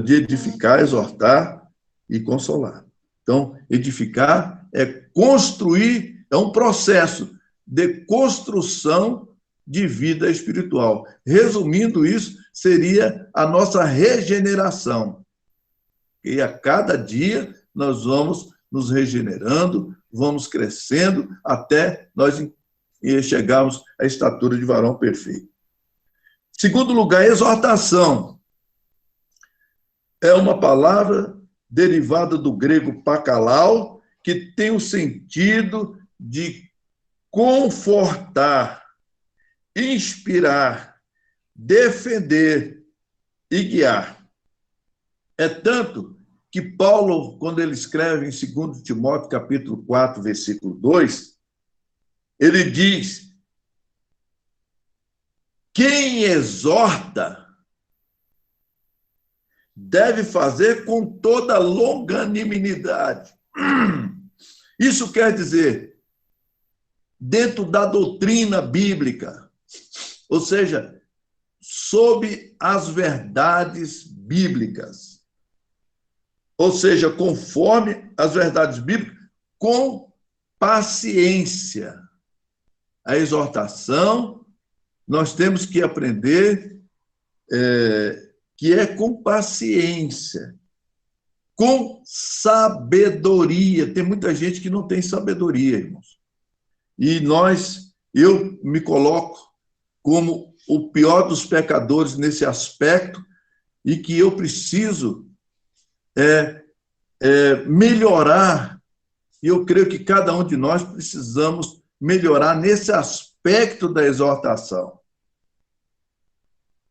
de edificar, exortar e consolar. Então, edificar é construir, é um processo de construção de vida espiritual. Resumindo isso, seria a nossa regeneração. E a cada dia nós vamos nos regenerando, vamos crescendo, até nós chegarmos à estatura de varão perfeito. Segundo lugar, exortação. É uma palavra derivada do grego pakalau, que tem o sentido de confortar, inspirar, defender e guiar. É tanto que Paulo, quando ele escreve em 2 Timóteo, capítulo 4, versículo 2, ele diz: quem exorta deve fazer com toda longanimidade. Isso quer dizer, dentro da doutrina bíblica, ou seja, sob as verdades bíblicas. Ou seja, conforme as verdades bíblicas, com paciência. A exortação, nós temos que aprender que é com paciência, com sabedoria. Tem muita gente que não tem sabedoria, irmãos. E eu me coloco como o pior dos pecadores nesse aspecto, e que eu preciso melhorar. E eu creio que cada um de nós precisamos melhorar nesse aspecto da exortação.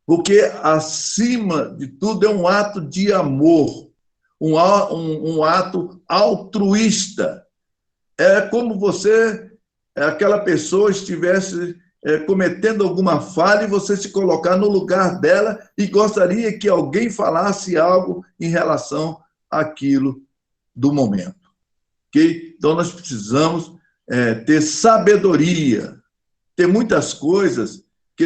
Porque, acima de tudo, é um ato de amor, um ato altruísta. É como aquela pessoa estivesse cometendo alguma falha e você se colocar no lugar dela e gostaria que alguém falasse algo em relação àquilo do momento. Okay? Então, nós precisamos ter sabedoria. Tem muitas coisas que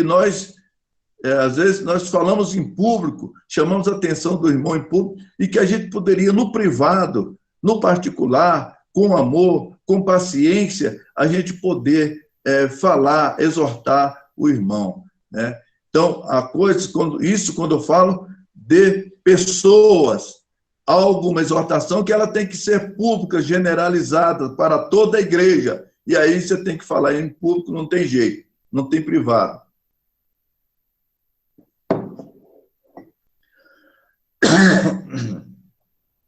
às vezes, nós falamos em público, chamamos a atenção do irmão em público, e que a gente poderia, no privado, no particular, com amor, com paciência, a gente poder falar, exortar o irmão, né? Então, quando eu falo de pessoas, alguma exortação que ela tem que ser pública, generalizada para toda a igreja, e aí você tem que falar em público, não tem jeito, não tem privado.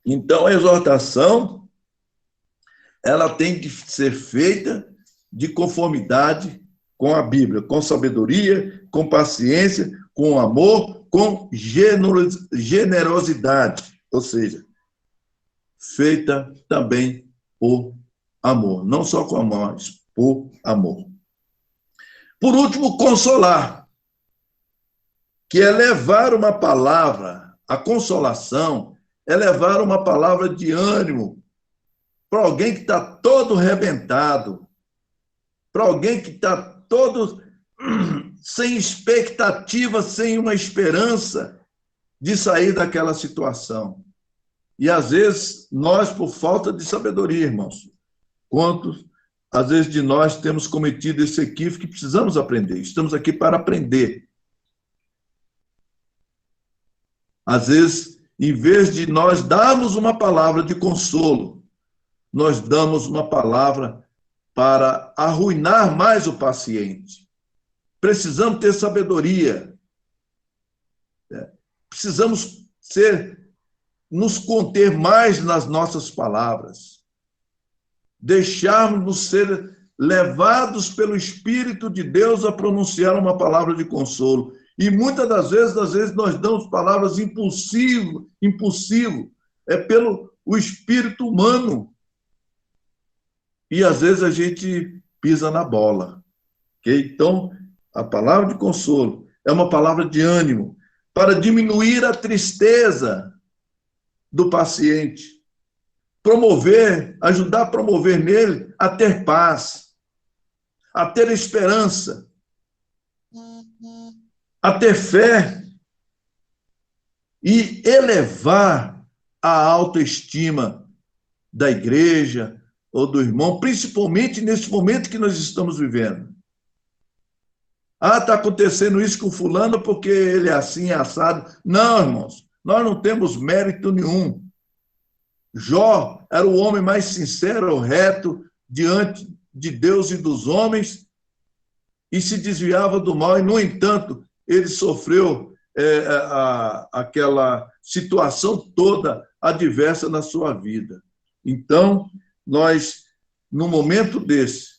Então, a exortação, ela tem que ser feita de conformidade com a Bíblia, com sabedoria, com paciência, com amor, com generosidade, ou seja, feita também por amor, não só com amor, mas por amor. Por último, consolar, que é levar uma palavra. A consolação é levar uma palavra de ânimo para alguém que está todo arrebentado, para alguém que está todo sem expectativa, sem uma esperança de sair daquela situação. E, às vezes, nós, por falta de sabedoria, irmãos, quantos, às vezes, de nós temos cometido esse equívoco que precisamos aprender. Estamos aqui para aprender. Às vezes, em vez de nós darmos uma palavra de consolo, nós damos uma palavra para arruinar mais o paciente. Precisamos ter sabedoria. precisamos nos conter mais nas nossas palavras, deixarmos ser levados pelo Espírito de Deus a pronunciar uma palavra de consolo. E muitas das vezes nós damos palavras impulsivo, pelo o espírito humano. E às vezes a gente pisa na bola. Okay? Então, a palavra de consolo é uma palavra de ânimo para diminuir a tristeza do paciente, ajudar a promover nele a ter paz, a ter esperança, a ter fé e elevar a autoestima da igreja ou do irmão, principalmente nesse momento que nós estamos vivendo. Ah, está acontecendo isso com fulano porque ele é assim, é assado. Não, irmãos, nós não temos mérito nenhum. Jó era o homem mais sincero, reto, diante de Deus e dos homens, e se desviava do mal, e, no entanto, ele sofreu aquela situação toda adversa na sua vida. Então, no momento desse,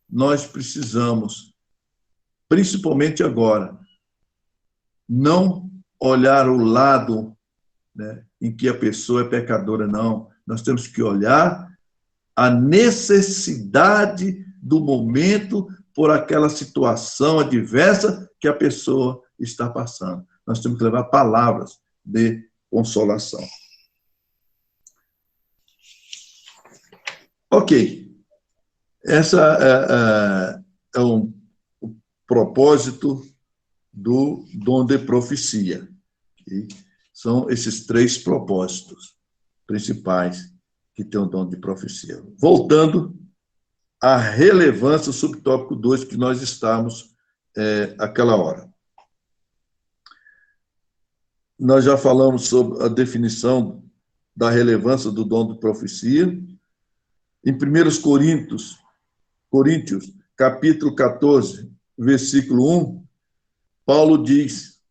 nós precisamos, principalmente agora, não olhar o lado, né, em que a pessoa é pecadora, não. Nós temos que olhar a necessidade do momento por aquela situação adversa que a pessoa está passando. Nós temos que levar palavras de consolação. Ok. Essa é o propósito do dom de profecia. Okay? São esses 3 propósitos principais que tem o dom de profecia. Voltando à relevância, subtópico 2, que nós estamos àquela hora. Nós já falamos sobre a definição da relevância do dom de profecia. Em 1 Coríntios, capítulo 14, versículo 1, Paulo diz: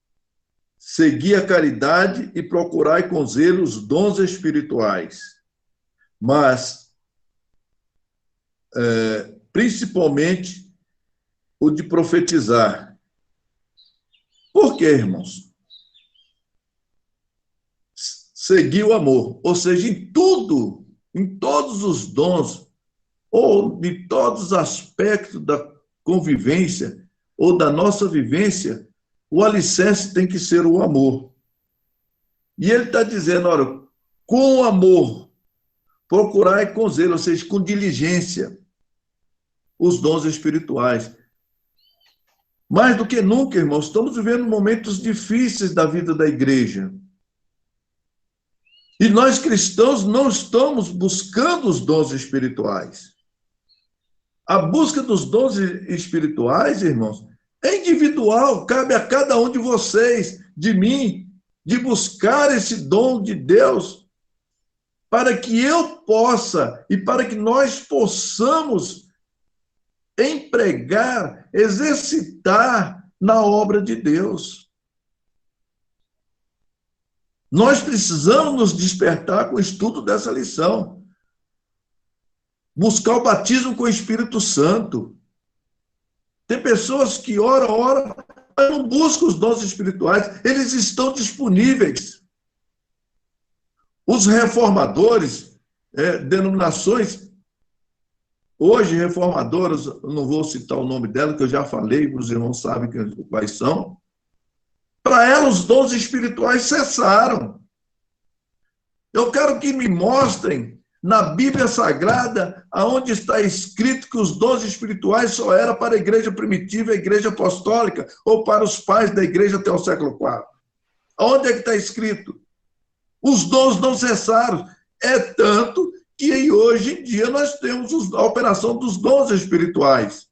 segui a caridade e procurai com zelo os dons espirituais, mas, principalmente, o de profetizar. Por quê, irmãos? Seguir o amor, ou seja, em tudo, em todos os dons, ou de todos os aspectos da convivência, ou da nossa vivência, o alicerce tem que ser o amor. E ele está dizendo, olha, com amor, procurai com zelo, ou seja, com diligência, os dons espirituais. Mais do que nunca, irmãos, estamos vivendo momentos difíceis da vida da igreja. E nós cristãos não estamos buscando os dons espirituais. A busca dos dons espirituais, irmãos, é individual, cabe a cada um de vocês, de mim, de buscar esse dom de Deus, para que eu possa e para que nós possamos empregar, exercitar na obra de Deus. Nós precisamos nos despertar com o estudo dessa lição. Buscar o batismo com o Espírito Santo. Tem pessoas que oram, mas não buscam os dons espirituais. Eles estão disponíveis. Os reformadores, denominações, hoje reformadoras, eu não vou citar o nome dela, que eu já falei, os irmãos sabem quais são. Para ela, os dons espirituais cessaram. Eu quero que me mostrem na Bíblia Sagrada aonde está escrito que os dons espirituais só eram para a igreja primitiva, a igreja apostólica, ou para os pais da igreja até o século IV. Aonde é que está escrito? Os dons não cessaram. É tanto que hoje em dia nós temos a operação dos dons espirituais.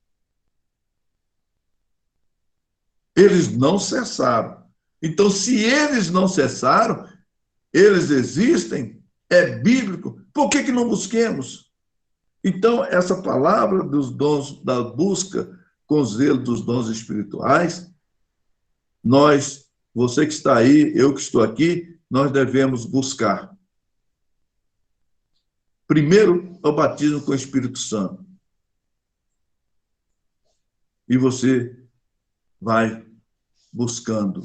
Eles não cessaram. Então, se eles não cessaram, eles existem, é bíblico, por que não busquemos? Então, essa palavra dos dons, da busca com zelo dos dons espirituais, nós você que está aí, eu que estou aqui, nós devemos buscar. Primeiro, é o batismo com o Espírito Santo. E você vai buscando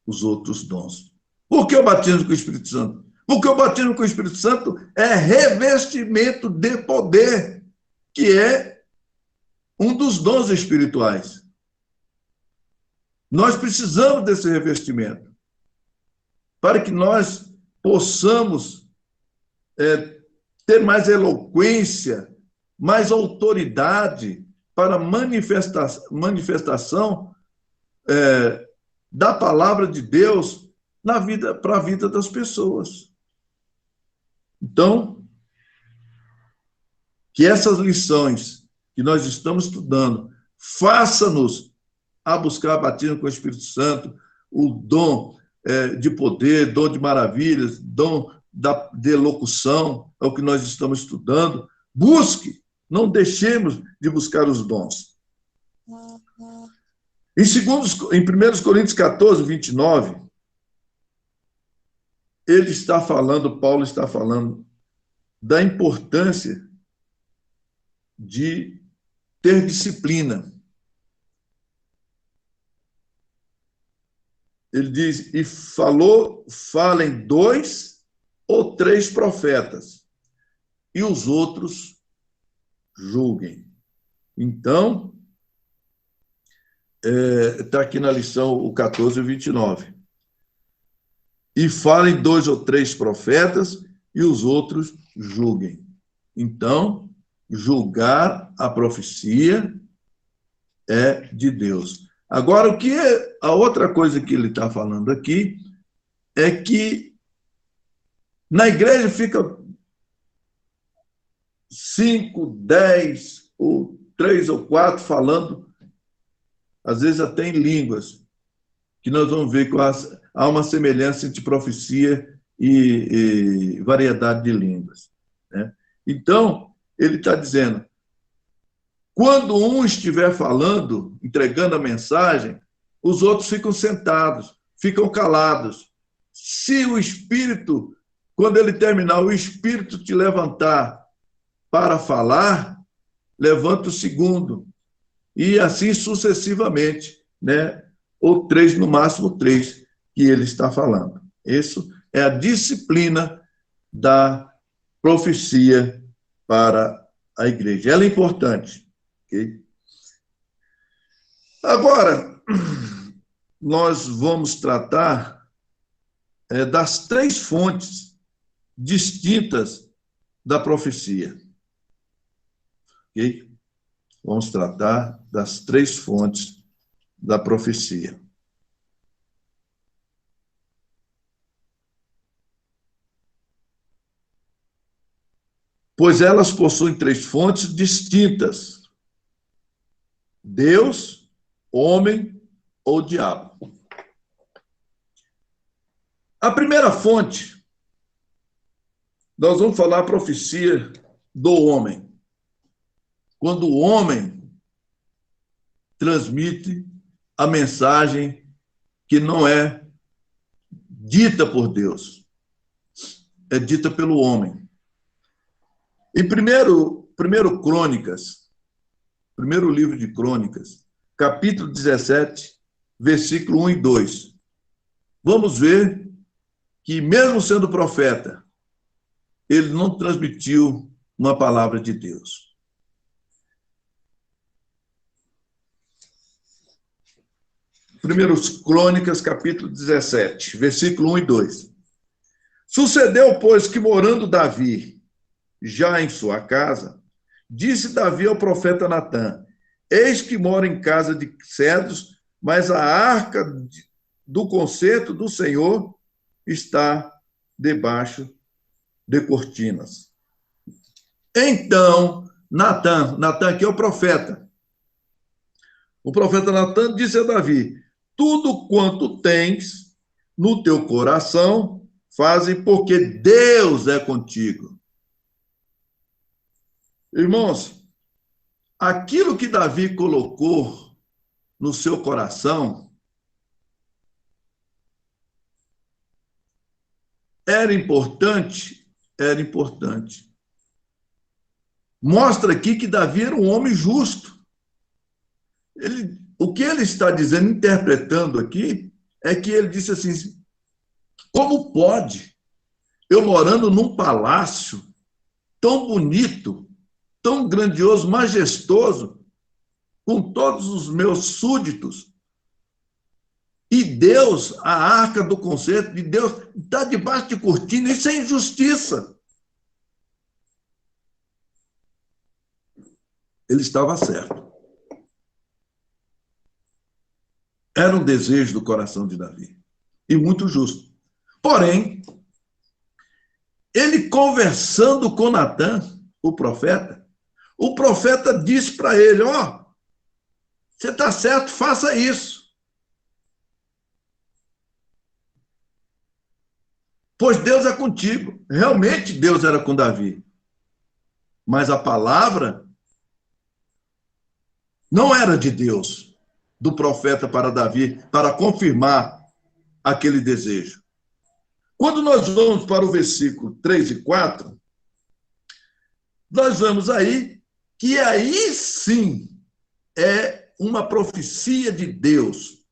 os outros dons. Por que o batismo com o Espírito Santo? Porque o batismo com o Espírito Santo é revestimento de poder, que é um dos dons espirituais. Nós precisamos desse revestimento para que nós possamos ter mais eloquência, mais autoridade para manifestação da palavra de Deus para a vida das pessoas. Então, que essas lições que nós estamos estudando faça-nos a buscar batismo com o Espírito Santo, o dom de poder, dom de maravilhas, dom de elocução, é o que nós estamos estudando. Busque, não deixemos de buscar os dons. Em 1 Coríntios 14, 29, Paulo está falando da importância de ter disciplina. Ele diz, e falem 2 ou 3 profetas, e os outros julguem. Então, está aqui na lição o 14, 29. E falem 2 ou 3 profetas, e os outros julguem. Então, julgar a profecia é de Deus. Agora, a outra coisa que ele está falando aqui é que na igreja fica 5, 10, ou 3 ou 4 falando, às vezes até em línguas, que nós vamos ver que há uma semelhança entre profecia e variedade de línguas, né? Então, ele está dizendo, quando um estiver falando, entregando a mensagem, os outros ficam sentados, ficam calados. Se o Espírito, quando ele terminar, o Espírito te levantar para falar, levanta o segundo. E assim sucessivamente, né? Ou 3, no máximo 3, que ele está falando. Isso é a disciplina da profecia para a igreja. Ela é importante. Okay? Agora, nós vamos tratar das 3 fontes distintas da profecia. Okay? Vamos tratar das 3 fontes da profecia. Pois elas possuem 3 fontes distintas: Deus, homem ou diabo. A primeira fonte, nós vamos falar a profecia do homem. Quando o homem transmite a mensagem que não é dita por Deus, é dita pelo homem. Em primeiro Crônicas, primeiro livro de Crônicas, capítulo 17, versículo 1 e 2. Vamos ver que, mesmo sendo profeta, ele não transmitiu uma palavra de Deus. Primeiros Crônicas, capítulo 17, versículo 1 e 2. Sucedeu, pois, que morando Davi, já em sua casa, disse Davi ao profeta Natã: eis que moro em casa de cedros, mas a arca do concerto do Senhor está debaixo de cortinas. Então, Natã aqui é o profeta Natã disse a Davi: tudo quanto tens no teu coração, faze, porque Deus é contigo. Irmãos, aquilo que Davi colocou no seu coração era importante, era importante. Mostra aqui que Davi era um homem justo. O que ele está dizendo, interpretando aqui, é que ele disse assim: como pode eu, morando num palácio tão bonito, tão grandioso, majestoso, com todos os meus súditos, e Deus, a arca do concerto de Deus, está debaixo de cortina, isso é injustiça. Ele estava certo. Era um desejo do coração de Davi, e muito justo. Porém, ele conversando com Natã, o profeta disse para ele: ó, você está certo, faça isso. Pois Deus é contigo. Realmente Deus era com Davi. Mas a palavra não era de Deus, do profeta para Davi, para confirmar aquele desejo. Quando nós vamos para o versículo 3 e 4, nós vemos aí que aí sim é uma profecia de Deus.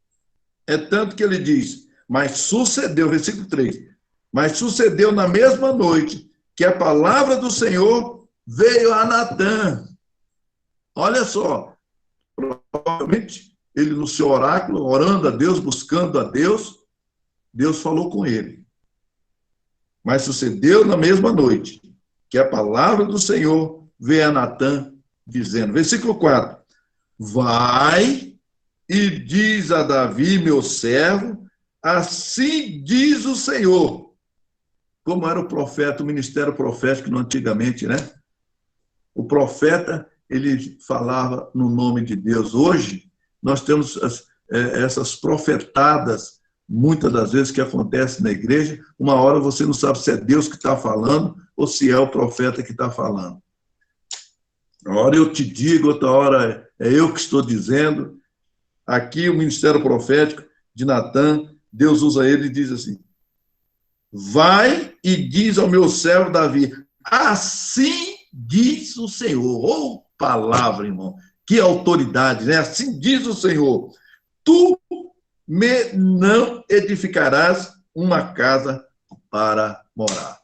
É tanto que ele diz: mas sucedeu, versículo 3, mas sucedeu na mesma noite que a palavra do Senhor veio a Natã. Olha só, provavelmente ele no seu oráculo, orando a Deus, buscando a Deus, Deus falou com ele. Mas sucedeu na mesma noite que a palavra do Senhor veio a Natã, dizendo, versículo 4, vai e diz a Davi, meu servo, assim diz o Senhor. Como era o profeta, o ministério profético no antigamente, né? O profeta, ele falava no nome de Deus. Hoje, nós temos essas profetadas, muitas das vezes que acontece na igreja, uma hora você não sabe se é Deus que está falando ou se é o profeta que está falando. Uma hora eu te digo, outra hora é eu que estou dizendo. Aqui o ministério profético de Natã, Deus usa ele e diz assim, vai e diz ao meu servo Davi, assim diz o Senhor. Oh, palavra, irmão, que autoridade, né? Assim diz o Senhor, tu me não edificarás uma casa para morar.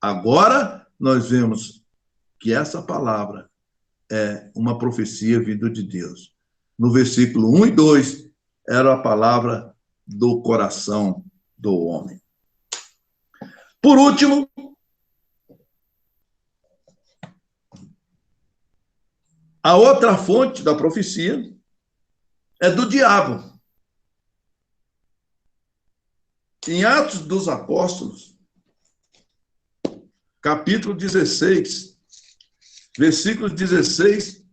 Agora nós vemos que essa palavra é uma profecia vinda de Deus. No versículo 1 e 2, era a palavra do coração do homem. Por último, a outra fonte da profecia é do diabo. Em Atos dos Apóstolos, capítulo 16, versículos 16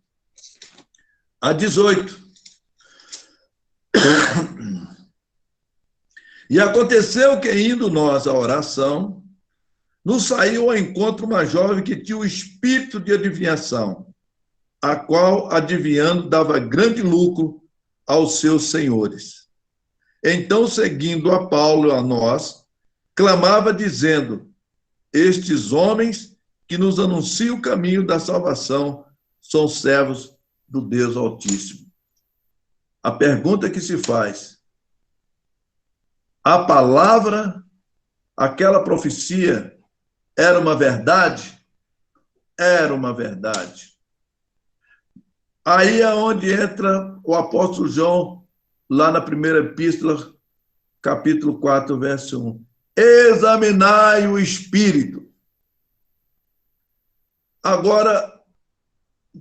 a 18. E aconteceu que, indo nós à oração, nos saiu ao encontro uma jovem que tinha o espírito de adivinhação, a qual, adivinhando, dava grande lucro aos seus senhores. Então, seguindo a Paulo e a nós, clamava dizendo, estes homens que nos anunciam o caminho da salvação são servos do Deus Altíssimo. A pergunta que se faz, a palavra, aquela profecia, era uma verdade? Era uma verdade. Aí é onde entra o apóstolo João, lá na primeira epístola, capítulo 4, verso 1. Examinai o Espírito. Agora,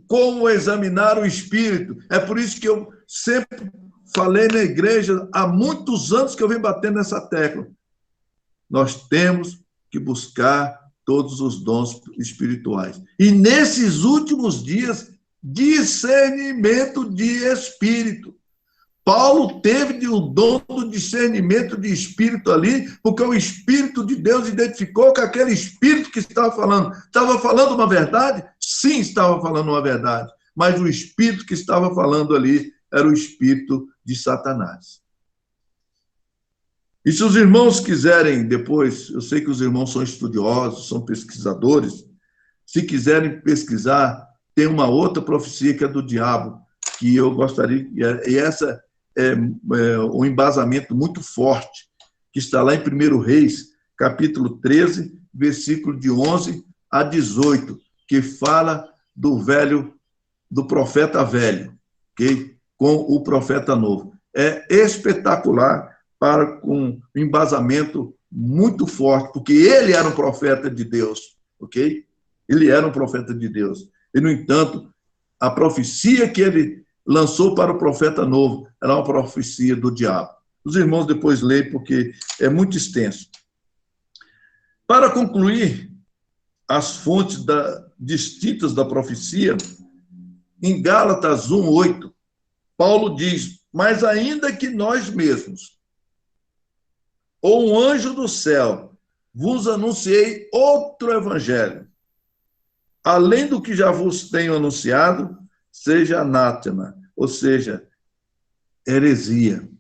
como examinar o Espírito? É por isso que eu sempre falei na igreja, há muitos anos que eu venho batendo nessa tecla. Nós temos que buscar todos os dons espirituais. E nesses últimos dias, discernimento de espírito. Paulo teve o dom do discernimento de espírito ali, porque o Espírito de Deus identificou que aquele espírito que estava falando uma verdade? Sim, estava falando uma verdade, mas o espírito que estava falando ali era o espírito de Satanás. E se os irmãos quiserem depois, eu sei que os irmãos são estudiosos, são pesquisadores, se quiserem pesquisar, tem uma outra profecia que é do diabo, que eu gostaria, e essa é um embasamento muito forte, que está lá em 1 Reis, capítulo 13, versículo de 11 a 18, que fala do profeta velho, okay? Com o profeta novo. É espetacular, com um embasamento muito forte, porque ele era um profeta de Deus, ok? Ele era um profeta de Deus. E, no entanto, a profecia que ele lançou para o profeta novo era uma profecia do diabo. Os irmãos depois leem, porque é muito extenso. Para concluir, as fontes distintas da profecia, em Gálatas 1:8, Paulo diz: mas ainda que nós mesmos, ou um anjo do céu, vos anunciei outro evangelho, além do que já vos tenho anunciado, seja anátema, ou seja, heresia,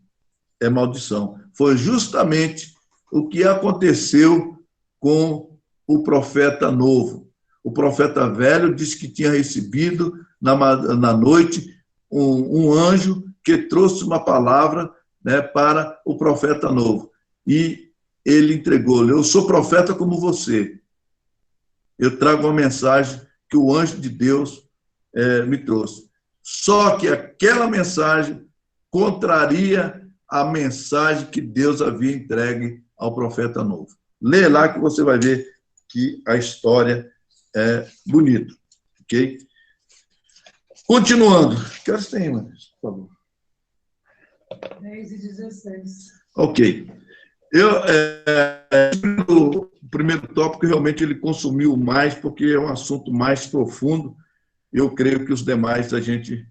é maldição. Foi justamente o que aconteceu com o profeta novo. O profeta velho disse que tinha recebido na noite um anjo que trouxe uma palavra, né, para o profeta novo. E ele entregou-lhe: eu sou profeta como você. Eu trago uma mensagem que o anjo de Deus me trouxe. Só que aquela mensagem contraria a mensagem que Deus havia entregue ao profeta novo. Lê lá que você vai ver que a história é bonita, ok? Continuando. Que horas tem, mano? Por favor. 10h16. Ok. O primeiro tópico, realmente, ele consumiu mais, porque é um assunto mais profundo. Eu creio que os demais a gente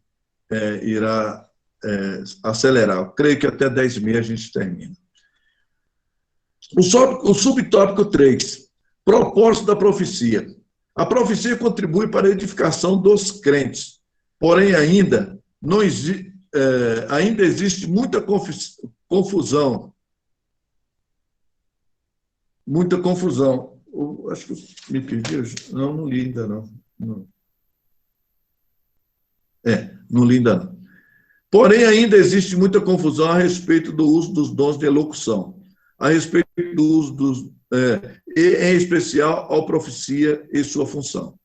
irá acelerar. Eu creio que até 10h30 a gente termina. O subtópico 3, propósito da profecia. A profecia contribui para a edificação dos crentes, porém ainda existe muita confusão. Muita confusão. Acho que eu me perdi. Não li ainda, não. Não li ainda, não. Porém, ainda existe muita confusão a respeito do uso dos dons de elocução, a respeito do uso e, em especial, a profecia e sua função.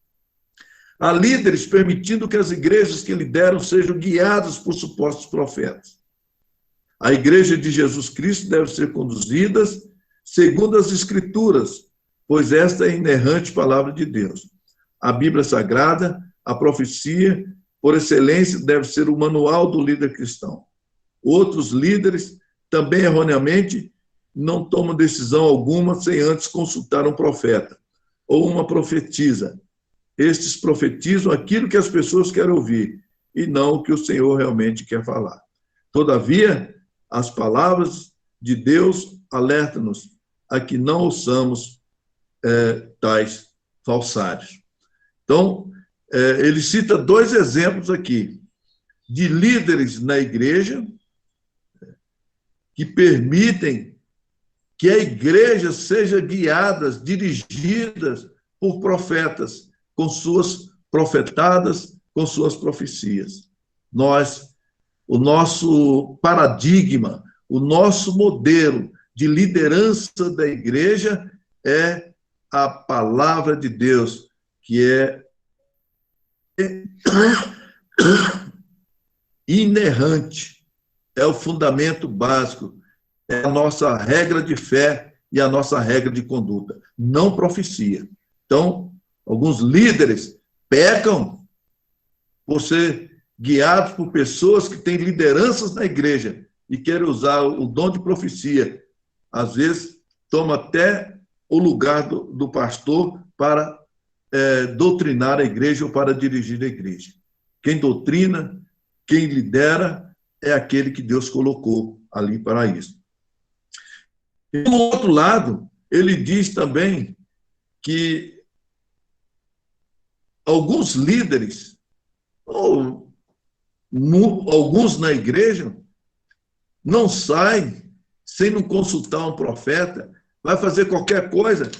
Há líderes permitindo que as igrejas que lideram sejam guiadas por supostos profetas. A igreja de Jesus Cristo deve ser conduzida segundo as Escrituras, pois esta é a inerrante palavra de Deus. A Bíblia Sagrada, a profecia, por excelência, deve ser o manual do líder cristão. Outros líderes, também erroneamente, não tomam decisão alguma sem antes consultar um profeta ou uma profetisa. Estes profetizam aquilo que as pessoas querem ouvir e não o que o Senhor realmente quer falar. Todavia, as palavras de Deus alertam-nos a que não ouçamos tais falsários. Então, ele cita 2 exemplos aqui de líderes na igreja que permitem que a igreja seja guiada, dirigida por profetas, com suas profetadas, com suas profecias. O nosso paradigma, o nosso modelo de liderança da igreja é a palavra de Deus, que é inerrante, é o fundamento básico, é a nossa regra de fé e a nossa regra de conduta, não profecia. Então, alguns líderes pecam por ser guiados por pessoas que têm lideranças na igreja e querem usar o dom de profecia. Às vezes, toma até o lugar do pastor para doutrinar a igreja ou para dirigir a igreja. Quem doutrina, quem lidera, é aquele que Deus colocou ali para isso. E, do outro lado, ele diz também que alguns líderes, ou alguns na igreja, não saem sem não consultar um profeta, vai fazer qualquer coisa,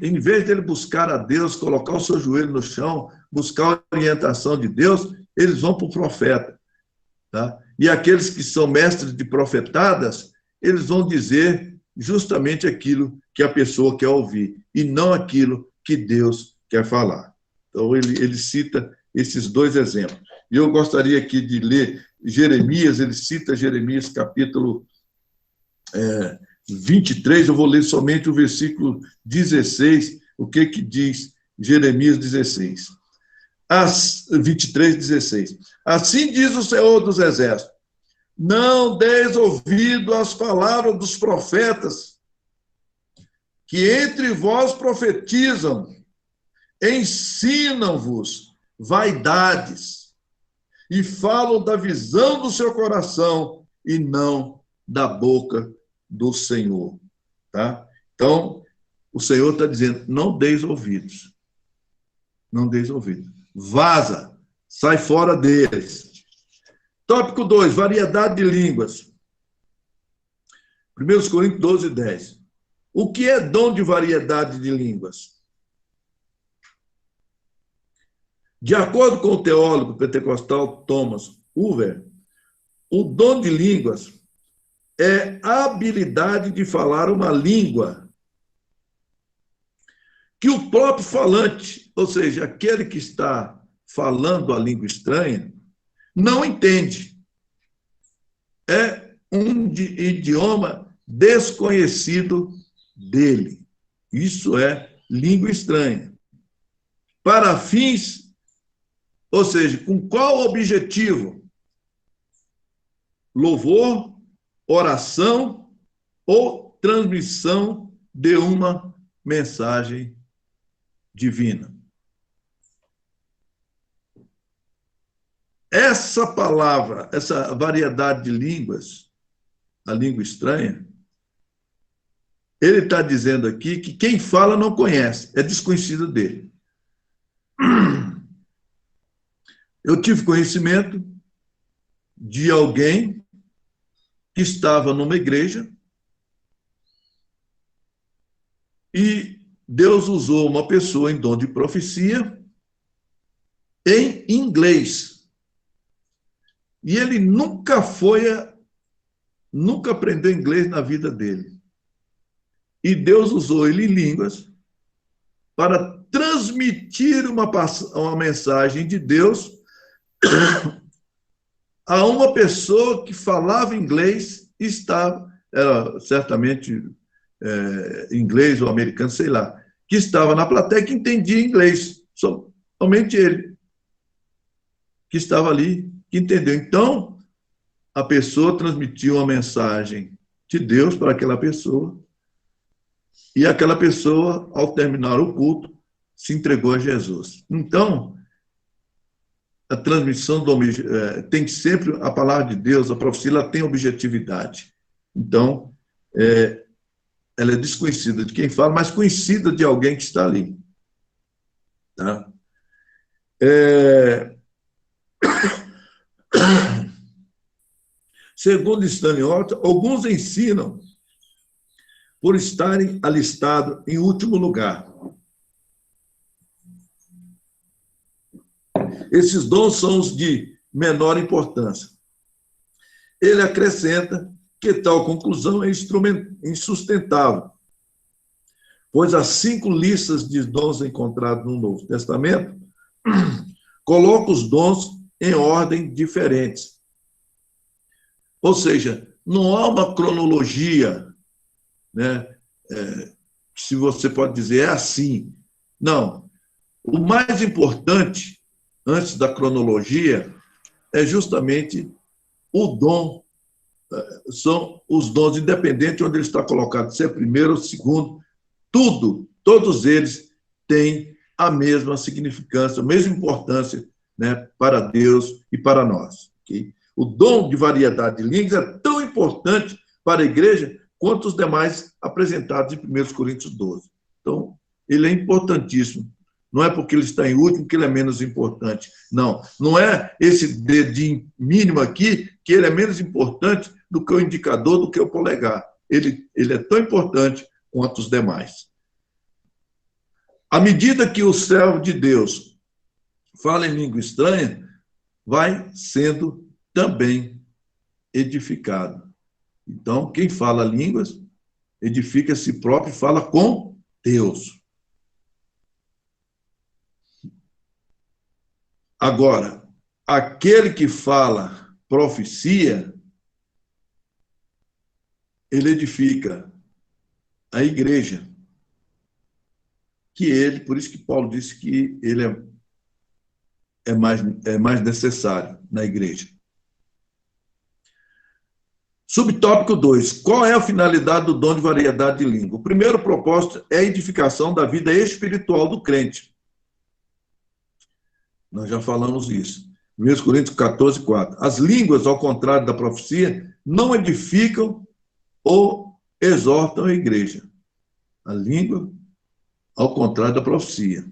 em vez dele buscar a Deus, colocar o seu joelho no chão, buscar a orientação de Deus, eles vão para o profeta. Tá? E aqueles que são mestres de profetadas, eles vão dizer justamente aquilo que a pessoa quer ouvir, e não aquilo que Deus quer falar. Então, ele cita esses dois exemplos. E eu gostaria aqui de ler Jeremias, ele cita Jeremias capítulo 23, eu vou ler somente o versículo 16, o que diz Jeremias 16. 23, 16. Assim diz o Senhor dos Exércitos, não deis ouvido às palavras dos profetas, que entre vós profetizam, ensinam-vos vaidades, e falam da visão do seu coração, e não da boca do Senhor. Tá? Então, o Senhor está dizendo, não deis ouvidos. Não deis ouvidos. Vaza, sai fora deles. Tópico 2, variedade de línguas. 1 Coríntios 12, 10. O que é dom de variedade de línguas? De acordo com o teólogo pentecostal Thomas Hoover, o dom de línguas é a habilidade de falar uma língua que o próprio falante, ou seja, aquele que está falando a língua estranha, não entende. É um idioma desconhecido dele. Isso é língua estranha. Para fins, ou seja, com qual objetivo? Louvor, oração ou transmissão de uma mensagem divina. Essa palavra, essa variedade de línguas, a língua estranha, ele está dizendo aqui que quem fala não conhece, é desconhecido dele. Eu tive conhecimento de alguém que estava numa igreja e Deus usou uma pessoa em dom de profecia em inglês. E ele nunca aprendeu inglês na vida dele. E Deus usou ele em línguas para transmitir uma mensagem de Deus a uma pessoa que falava inglês e era certamente inglês ou americano, sei lá, que estava na plateia que entendia inglês, somente ele, que estava ali, que entendeu. Então, a pessoa transmitiu uma mensagem de Deus para aquela pessoa, e aquela pessoa, ao terminar o culto, se entregou a Jesus. Então, a transmissão tem sempre a palavra de Deus, a profecia, ela tem objetividade. Então, ela é desconhecida de quem fala, mas conhecida de alguém que está ali. Tá? Segundo Stanley Orton, alguns ensinam por estarem alistados em último lugar. Esses dons são os de menor importância. Ele acrescenta que tal conclusão é insustentável, pois as 5 listas de dons encontradas no Novo Testamento colocam os dons em ordem diferentes. Ou seja, não há uma cronologia, né? Se você pode dizer, é assim. Não. O mais importante, antes da cronologia, é justamente o dom. São os dons independentes, onde ele está colocado, se é primeiro ou segundo, todos eles têm a mesma significância, a mesma importância, né, para Deus e para nós. Okay? O dom de variedade de línguas é tão importante para a igreja quanto os demais apresentados em 1 Coríntios 12. Então, ele é importantíssimo. Não é porque ele está em último que ele é menos importante. Não é esse dedinho mínimo aqui que ele é menos importante do que o indicador, do que o polegar. Ele é tão importante quanto os demais. À medida que o servo de Deus fala em língua estranha, vai sendo também edificado. Então, quem fala línguas, edifica a si próprio e fala com Deus. Agora, aquele que fala profecia, ele edifica a igreja. Por isso que Paulo disse que ele é mais necessário na igreja. Subtópico 2. Qual é a finalidade do dom de variedade de língua? O primeiro propósito é a edificação da vida espiritual do crente. Nós já falamos isso. 1 Coríntios 14, 4. As línguas, ao contrário da profecia, não edificam ou exortam a igreja. A língua, ao contrário da profecia.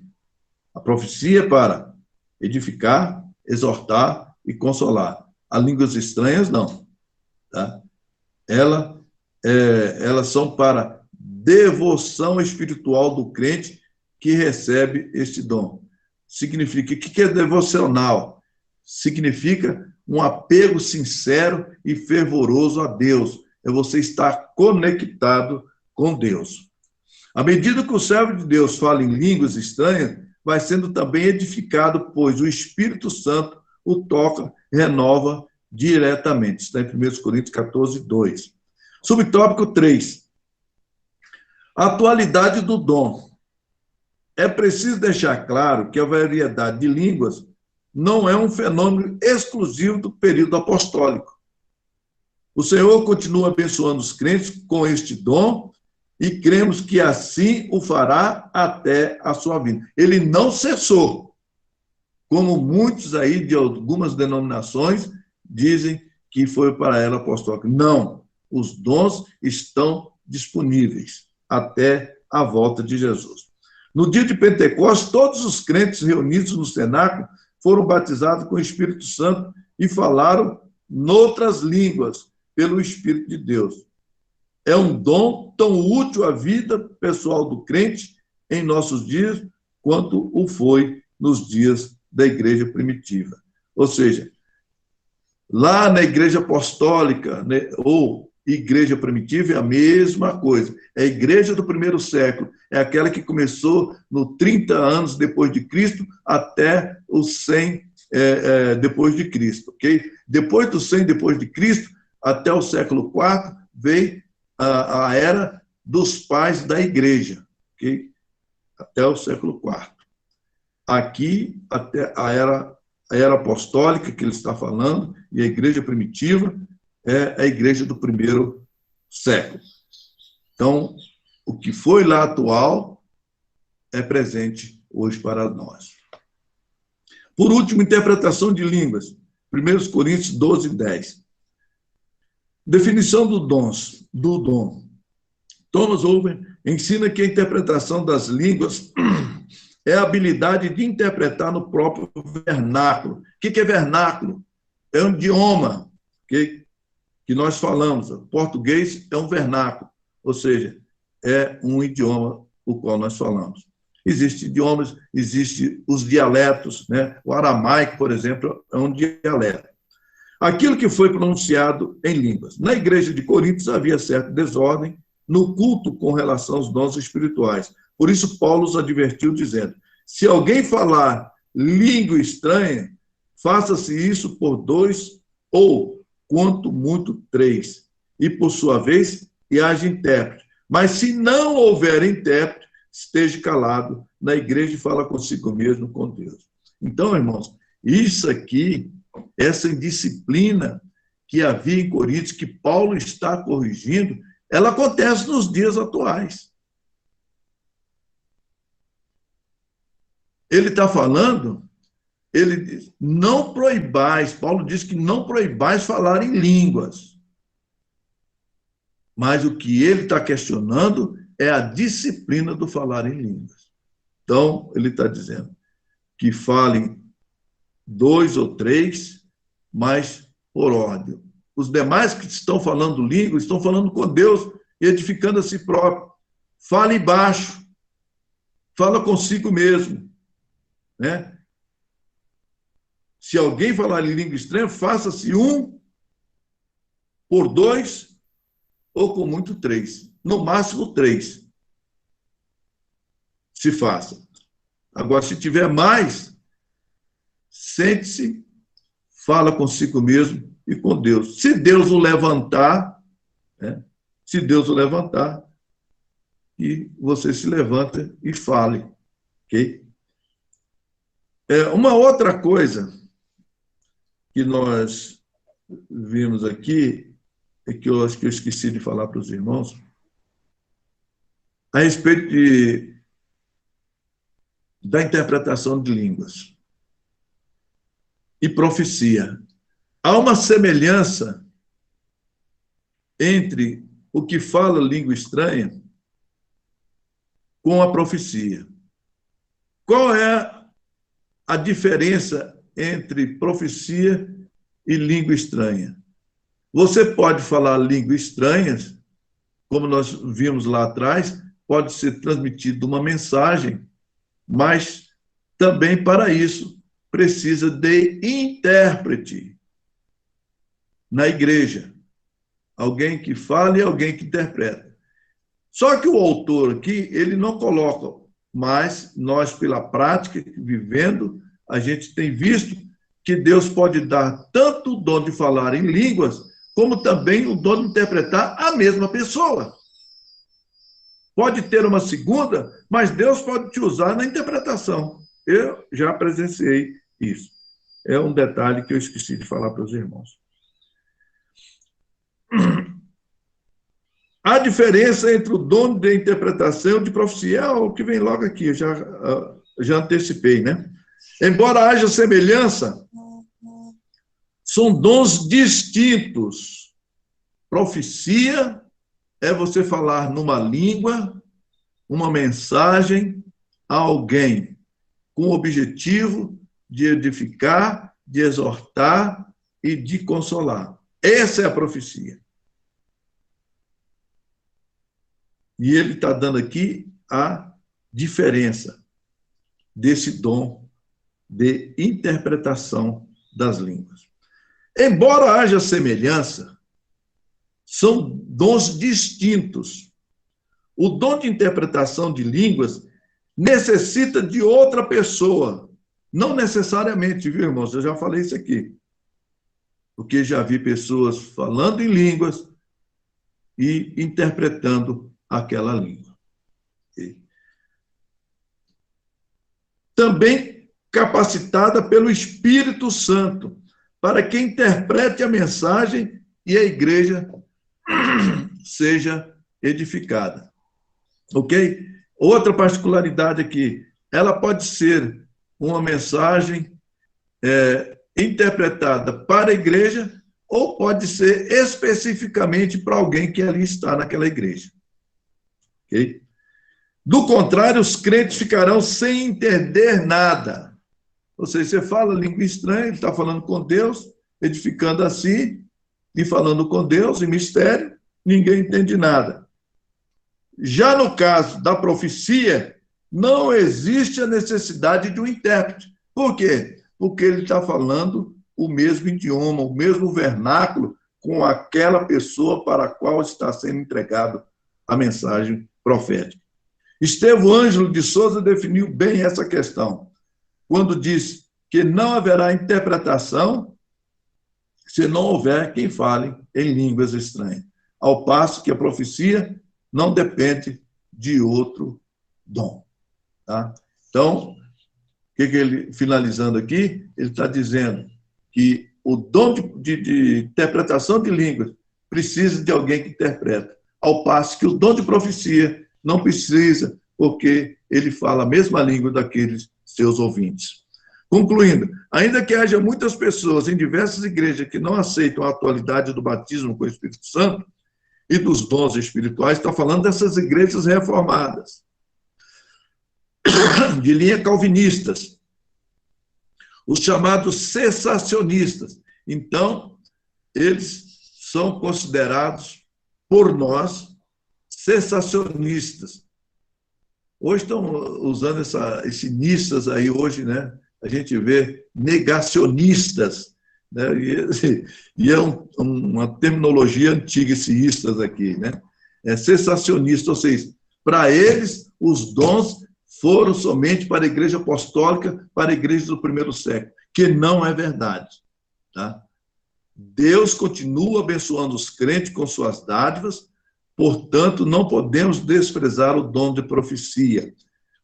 A profecia é para edificar, exortar e consolar. As línguas estranhas, não. Tá? Elas são para devoção espiritual do crente que recebe este dom. Significa, o que é devocional? Significa um apego sincero e fervoroso a Deus. É você estar conectado com Deus. À medida que o servo de Deus fala em línguas estranhas, vai sendo também edificado, pois o Espírito Santo o toca, renova diretamente. Está em 1 Coríntios 14, 2. Subtópico 3. A atualidade do dom. É preciso deixar claro que a variedade de línguas não é um fenômeno exclusivo do período apostólico. O Senhor continua abençoando os crentes com este dom e cremos que assim o fará até a sua vinda. Ele não cessou, como muitos aí de algumas denominações dizem que foi para ela apostólica. Não, os dons estão disponíveis até a volta de Jesus. No dia de Pentecostes, todos os crentes reunidos no cenáculo foram batizados com o Espírito Santo e falaram noutras línguas pelo Espírito de Deus. É um dom tão útil à vida pessoal do crente em nossos dias, quanto o foi nos dias da igreja primitiva. Ou seja, lá na igreja apostólica, né, ou igreja primitiva, é a mesma coisa. É a igreja do primeiro século, é aquela que começou no 30 anos depois de Cristo até os 100 depois de Cristo, ok? Depois dos 100 depois de Cristo, até o século IV, veio a era dos pais da igreja, ok? Até o século IV. Aqui, até a era apostólica que ele está falando, e a igreja primitiva é a igreja do primeiro século. Então, o que foi lá atual é presente hoje para nós. Por último, interpretação de línguas. 1 Coríntios 12, 10. Definição do dom. Thomas Owen ensina que a interpretação das línguas é a habilidade de interpretar no próprio vernáculo. O que é vernáculo? É um idioma que nós falamos. O português é um vernáculo, ou seja, é um idioma o qual nós falamos. Existem idiomas, existem os dialetos, né? O aramaico, por exemplo, é um dialeto. Aquilo que foi pronunciado em línguas. Na igreja de Coríntios havia certa desordem no culto com relação aos dons espirituais. Por isso, Paulo os advertiu, dizendo: se alguém falar língua estranha, faça-se isso por 2 ou, quanto muito, 3. E, por sua vez, e haja intérprete. Mas, se não houver intérprete, esteja calado na igreja e fala consigo mesmo, com Deus. Então, irmãos, isso aqui, essa indisciplina que havia em Coríntios, que Paulo está corrigindo, ela acontece nos dias atuais. Ele está falando, ele diz, não proibais, Paulo diz que não proibais falar em línguas. Mas o que ele está questionando é a disciplina do falar em línguas. Então, ele está dizendo que falem 2 ou 3, mas por ordem. os demais que estão falando língua, estão falando com Deus e edificando a si próprio. Fale baixo. Fala consigo mesmo. Né? Se alguém falar em língua estranha, faça-se 1 por 2 ou com muito 3. No máximo 3. Se faça. Agora, se tiver mais, sente-se, fala consigo mesmo e com Deus. Se Deus o levantar, né? Se Deus o levantar, e você se levanta e fale. Ok? Uma outra coisa que nós vimos aqui, e que eu acho que eu esqueci de falar para os irmãos, a respeito da interpretação de línguas e profecia. Há uma semelhança entre o que fala língua estranha com a profecia. Qual é a diferença entre profecia e língua estranha? Você pode falar língua estranha, como nós vimos lá atrás, pode ser transmitida uma mensagem, mas também para isso precisa de intérprete na igreja. Alguém que fala e alguém que interpreta. Só que o autor aqui, ele não coloca, mas nós, pela prática, vivendo, a gente tem visto que Deus pode dar tanto o dom de falar em línguas, como também o dom de interpretar a mesma pessoa. Pode ter uma segunda, mas Deus pode te usar na interpretação. Eu já presenciei isso. É um detalhe que eu esqueci de falar para os irmãos. A diferença entre o dom de interpretação e de profecia é o que vem logo aqui, eu já antecipei, né? Embora haja semelhança, são dons distintos. Profecia é você falar numa língua, uma mensagem a alguém, com o objetivo de edificar, de exortar e de consolar. Essa é a profecia. E ele está dando aqui a diferença desse dom de interpretação das línguas. Embora haja semelhança, são dons distintos. O dom de interpretação de línguas necessita de outra pessoa. Não necessariamente, viu, irmãos? Eu já falei isso aqui. Porque já vi pessoas falando em línguas e interpretando aquela língua. Também capacitada pelo Espírito Santo, para que interprete a mensagem e a igreja seja edificada. Ok? Outra particularidade aqui, ela pode ser uma mensagem interpretada para a igreja ou pode ser especificamente para alguém que ali está naquela igreja. Ok? Do contrário, os crentes ficarão sem entender nada. Ou seja, você fala língua estranha, ele está falando com Deus, edificando a si, e falando com Deus em mistério, ninguém entende nada. Já no caso da profecia, não existe a necessidade de um intérprete. Por quê? Porque ele está falando o mesmo idioma, o mesmo vernáculo com aquela pessoa para a qual está sendo entregado a mensagem profética. Estevão Ângelo de Souza definiu bem essa questão, quando disse que não haverá interpretação se não houver quem fale em línguas estranhas, ao passo que a profecia não depende de outro dom. Tá? Então, ele, finalizando aqui, ele está dizendo que o dom de interpretação de línguas precisa de alguém que interpreta, ao passo que o dom de profecia não precisa, porque ele fala a mesma língua daqueles seus ouvintes. Concluindo, ainda que haja muitas pessoas em diversas igrejas que não aceitam a atualidade do batismo com o Espírito Santo e dos dons espirituais, está falando dessas igrejas reformadas, de linha calvinistas, os chamados cessacionistas. Então, eles são considerados por nós sensacionistas. Hoje estão usando esse nistas aí, hoje, né? A gente vê negacionistas, né? E é uma terminologia antiga, esse istas aqui, né? É sensacionista, ou seja, para eles, os dons foram somente para a Igreja Apostólica, para a Igreja do primeiro século, que não é verdade. Tá? Deus continua abençoando os crentes com suas dádivas, portanto, não podemos desprezar o dom de profecia,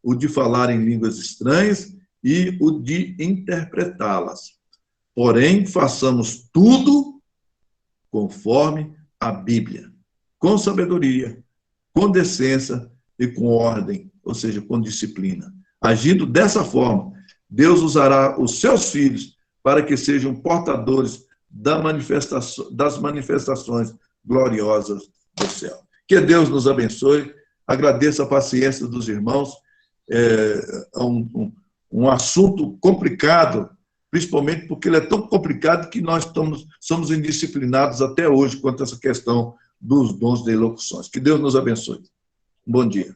o de falar em línguas estranhas e o de interpretá-las. Porém, façamos tudo conforme a Bíblia, com sabedoria, com decência e com ordem, ou seja, com disciplina. Agindo dessa forma, Deus usará os seus filhos para que sejam portadores das manifestações gloriosas do céu. Que Deus nos abençoe. Agradeço a paciência dos irmãos. É um assunto complicado, principalmente porque ele é tão complicado que nós somos indisciplinados até hoje quanto a essa questão dos dons de elocuções. Que Deus nos abençoe. Bom dia.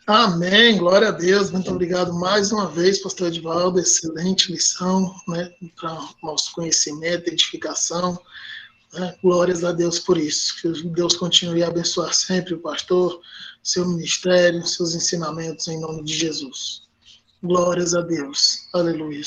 Amém, glória a Deus, muito obrigado mais uma vez, pastor Edivaldo, excelente lição, né, para nosso conhecimento, edificação, né, glórias a Deus por isso, que Deus continue a abençoar sempre o pastor, seu ministério, seus ensinamentos, em nome de Jesus. Glórias a Deus, aleluia.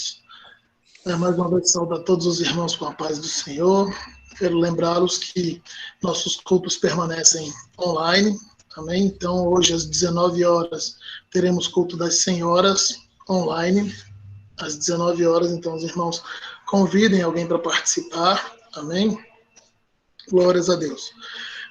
Mais uma vez saudar todos os irmãos com a paz do Senhor, quero lembrá-los que nossos cultos permanecem online, amém? Então, hoje, às 19 horas, teremos culto das senhoras online, às 19 horas. Então, os irmãos convidem alguém para participar, amém? Glórias a Deus.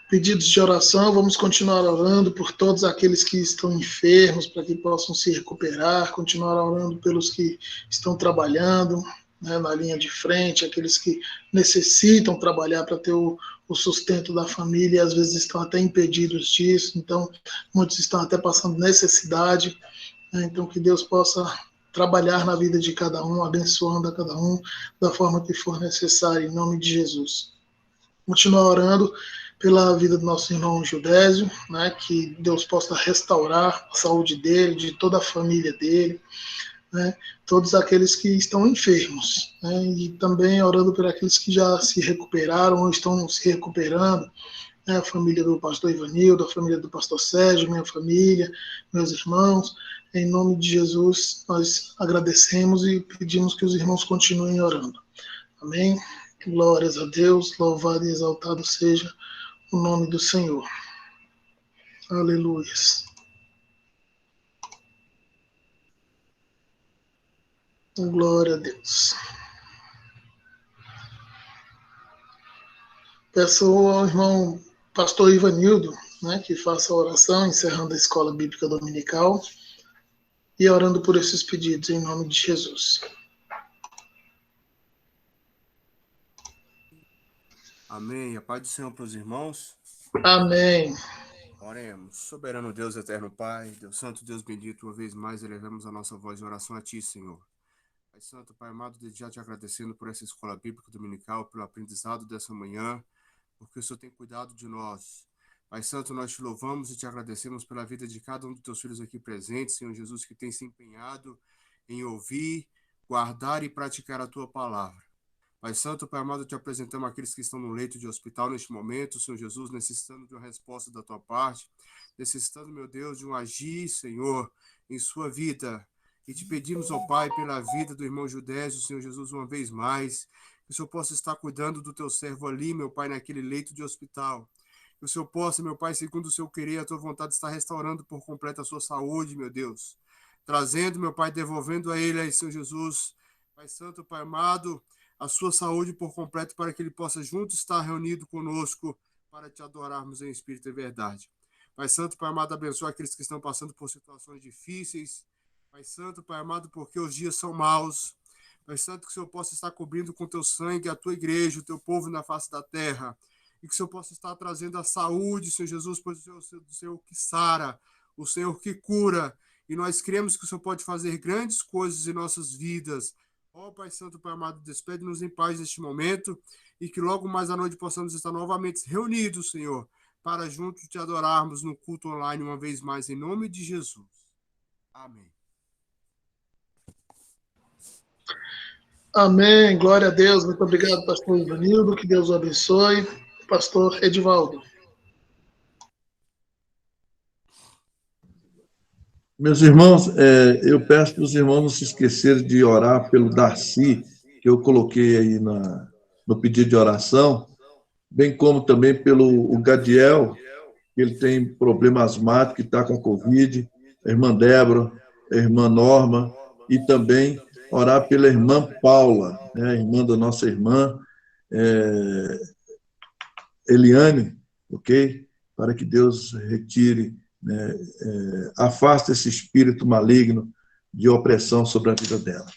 Pedidos de oração, vamos continuar orando por todos aqueles que estão enfermos, para que possam se recuperar, continuar orando pelos que estão trabalhando, né, na linha de frente, aqueles que necessitam trabalhar para ter o sustento da família, e às vezes estão até impedidos disso, então muitos estão até passando necessidade, né, então que Deus possa trabalhar na vida de cada um, abençoando a cada um da forma que for necessário, em nome de Jesus. Continuar orando pela vida do nosso irmão Gildésio, né, que Deus possa restaurar a saúde dele, de toda a família dele, né, todos aqueles que estão enfermos, né, e também orando por aqueles que já se recuperaram ou estão se recuperando, né, a família do pastor Ivanildo, a família do pastor Sérgio, minha família, meus irmãos. Em nome de Jesus, nós agradecemos e pedimos que os irmãos continuem orando. Amém? Glórias a Deus, louvado e exaltado seja o nome do Senhor. Aleluia. Glória a Deus. Peço ao irmão pastor Ivanildo, né, que faça a oração, encerrando a escola bíblica dominical e orando por esses pedidos em nome de Jesus. Amém. A paz do Senhor para os irmãos. Amém. Oremos. Soberano Deus, eterno Pai, Deus Santo, Deus bendito, uma vez mais elevamos a nossa voz de oração a Ti, Senhor. Pai Santo, Pai amado, desde já te agradecendo por essa escola bíblica dominical, pelo aprendizado dessa manhã, porque o Senhor tem cuidado de nós. Pai Santo, nós te louvamos e te agradecemos pela vida de cada um dos teus filhos aqui presentes, Senhor Jesus, que tem se empenhado em ouvir, guardar e praticar a tua palavra. Pai Santo, Pai amado, te apresentamos aqueles que estão no leito de hospital neste momento, Senhor Jesus, necessitando de uma resposta da tua parte, necessitando, meu Deus, de um agir, Senhor, em sua vida. E te pedimos, ó Pai, pela vida do irmão Gildésio, Senhor Jesus, uma vez mais, que o Senhor possa estar cuidando do teu servo ali, meu Pai, naquele leito de hospital. Que o Senhor possa, meu Pai, segundo o seu querer, a tua vontade, estar restaurando por completo a sua saúde, meu Deus. Trazendo, meu Pai, devolvendo a ele, aí, Senhor Jesus, Pai Santo, Pai amado, a sua saúde por completo, para que ele possa junto estar reunido conosco, para te adorarmos em espírito e verdade. Pai Santo, Pai amado, abençoa aqueles que estão passando por situações difíceis. Pai Santo, Pai amado, porque os dias são maus. Pai Santo, que o Senhor possa estar cobrindo com teu sangue a tua igreja, o teu povo na face da terra. E que o Senhor possa estar trazendo a saúde, Senhor Jesus, pois o Senhor que sara, o Senhor que cura. E nós cremos que o Senhor pode fazer grandes coisas em nossas vidas. Ó Pai Santo, Pai amado, despede-nos em paz neste momento e que logo mais à noite possamos estar novamente reunidos, Senhor, para juntos te adorarmos no culto online uma vez mais, em nome de Jesus. Amém. Amém. Glória a Deus. Muito obrigado, pastor Ivanildo. Que Deus o abençoe. Pastor Edivaldo. Meus irmãos, eu peço para os irmãos não se esquecerem de orar pelo Darcy, que eu coloquei aí no pedido de oração, bem como também pelo Gadiel, que ele tem problema asmático, que está com a Covid, a irmã Débora, a irmã Norma, e também orar pela irmã Paula, né, a irmã da nossa irmã Eliane, ok? Para que Deus retire, né, afaste esse espírito maligno de opressão sobre a vida dela.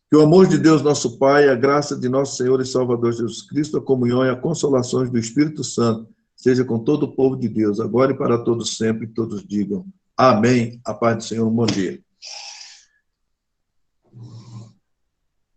Que o amor de Deus, nosso Pai, a graça de nosso Senhor e Salvador Jesus Cristo, a comunhão e a consolações do Espírito Santo, seja com todo o povo de Deus, agora e para todos sempre, todos digam amém. A paz do Senhor, um bom dia.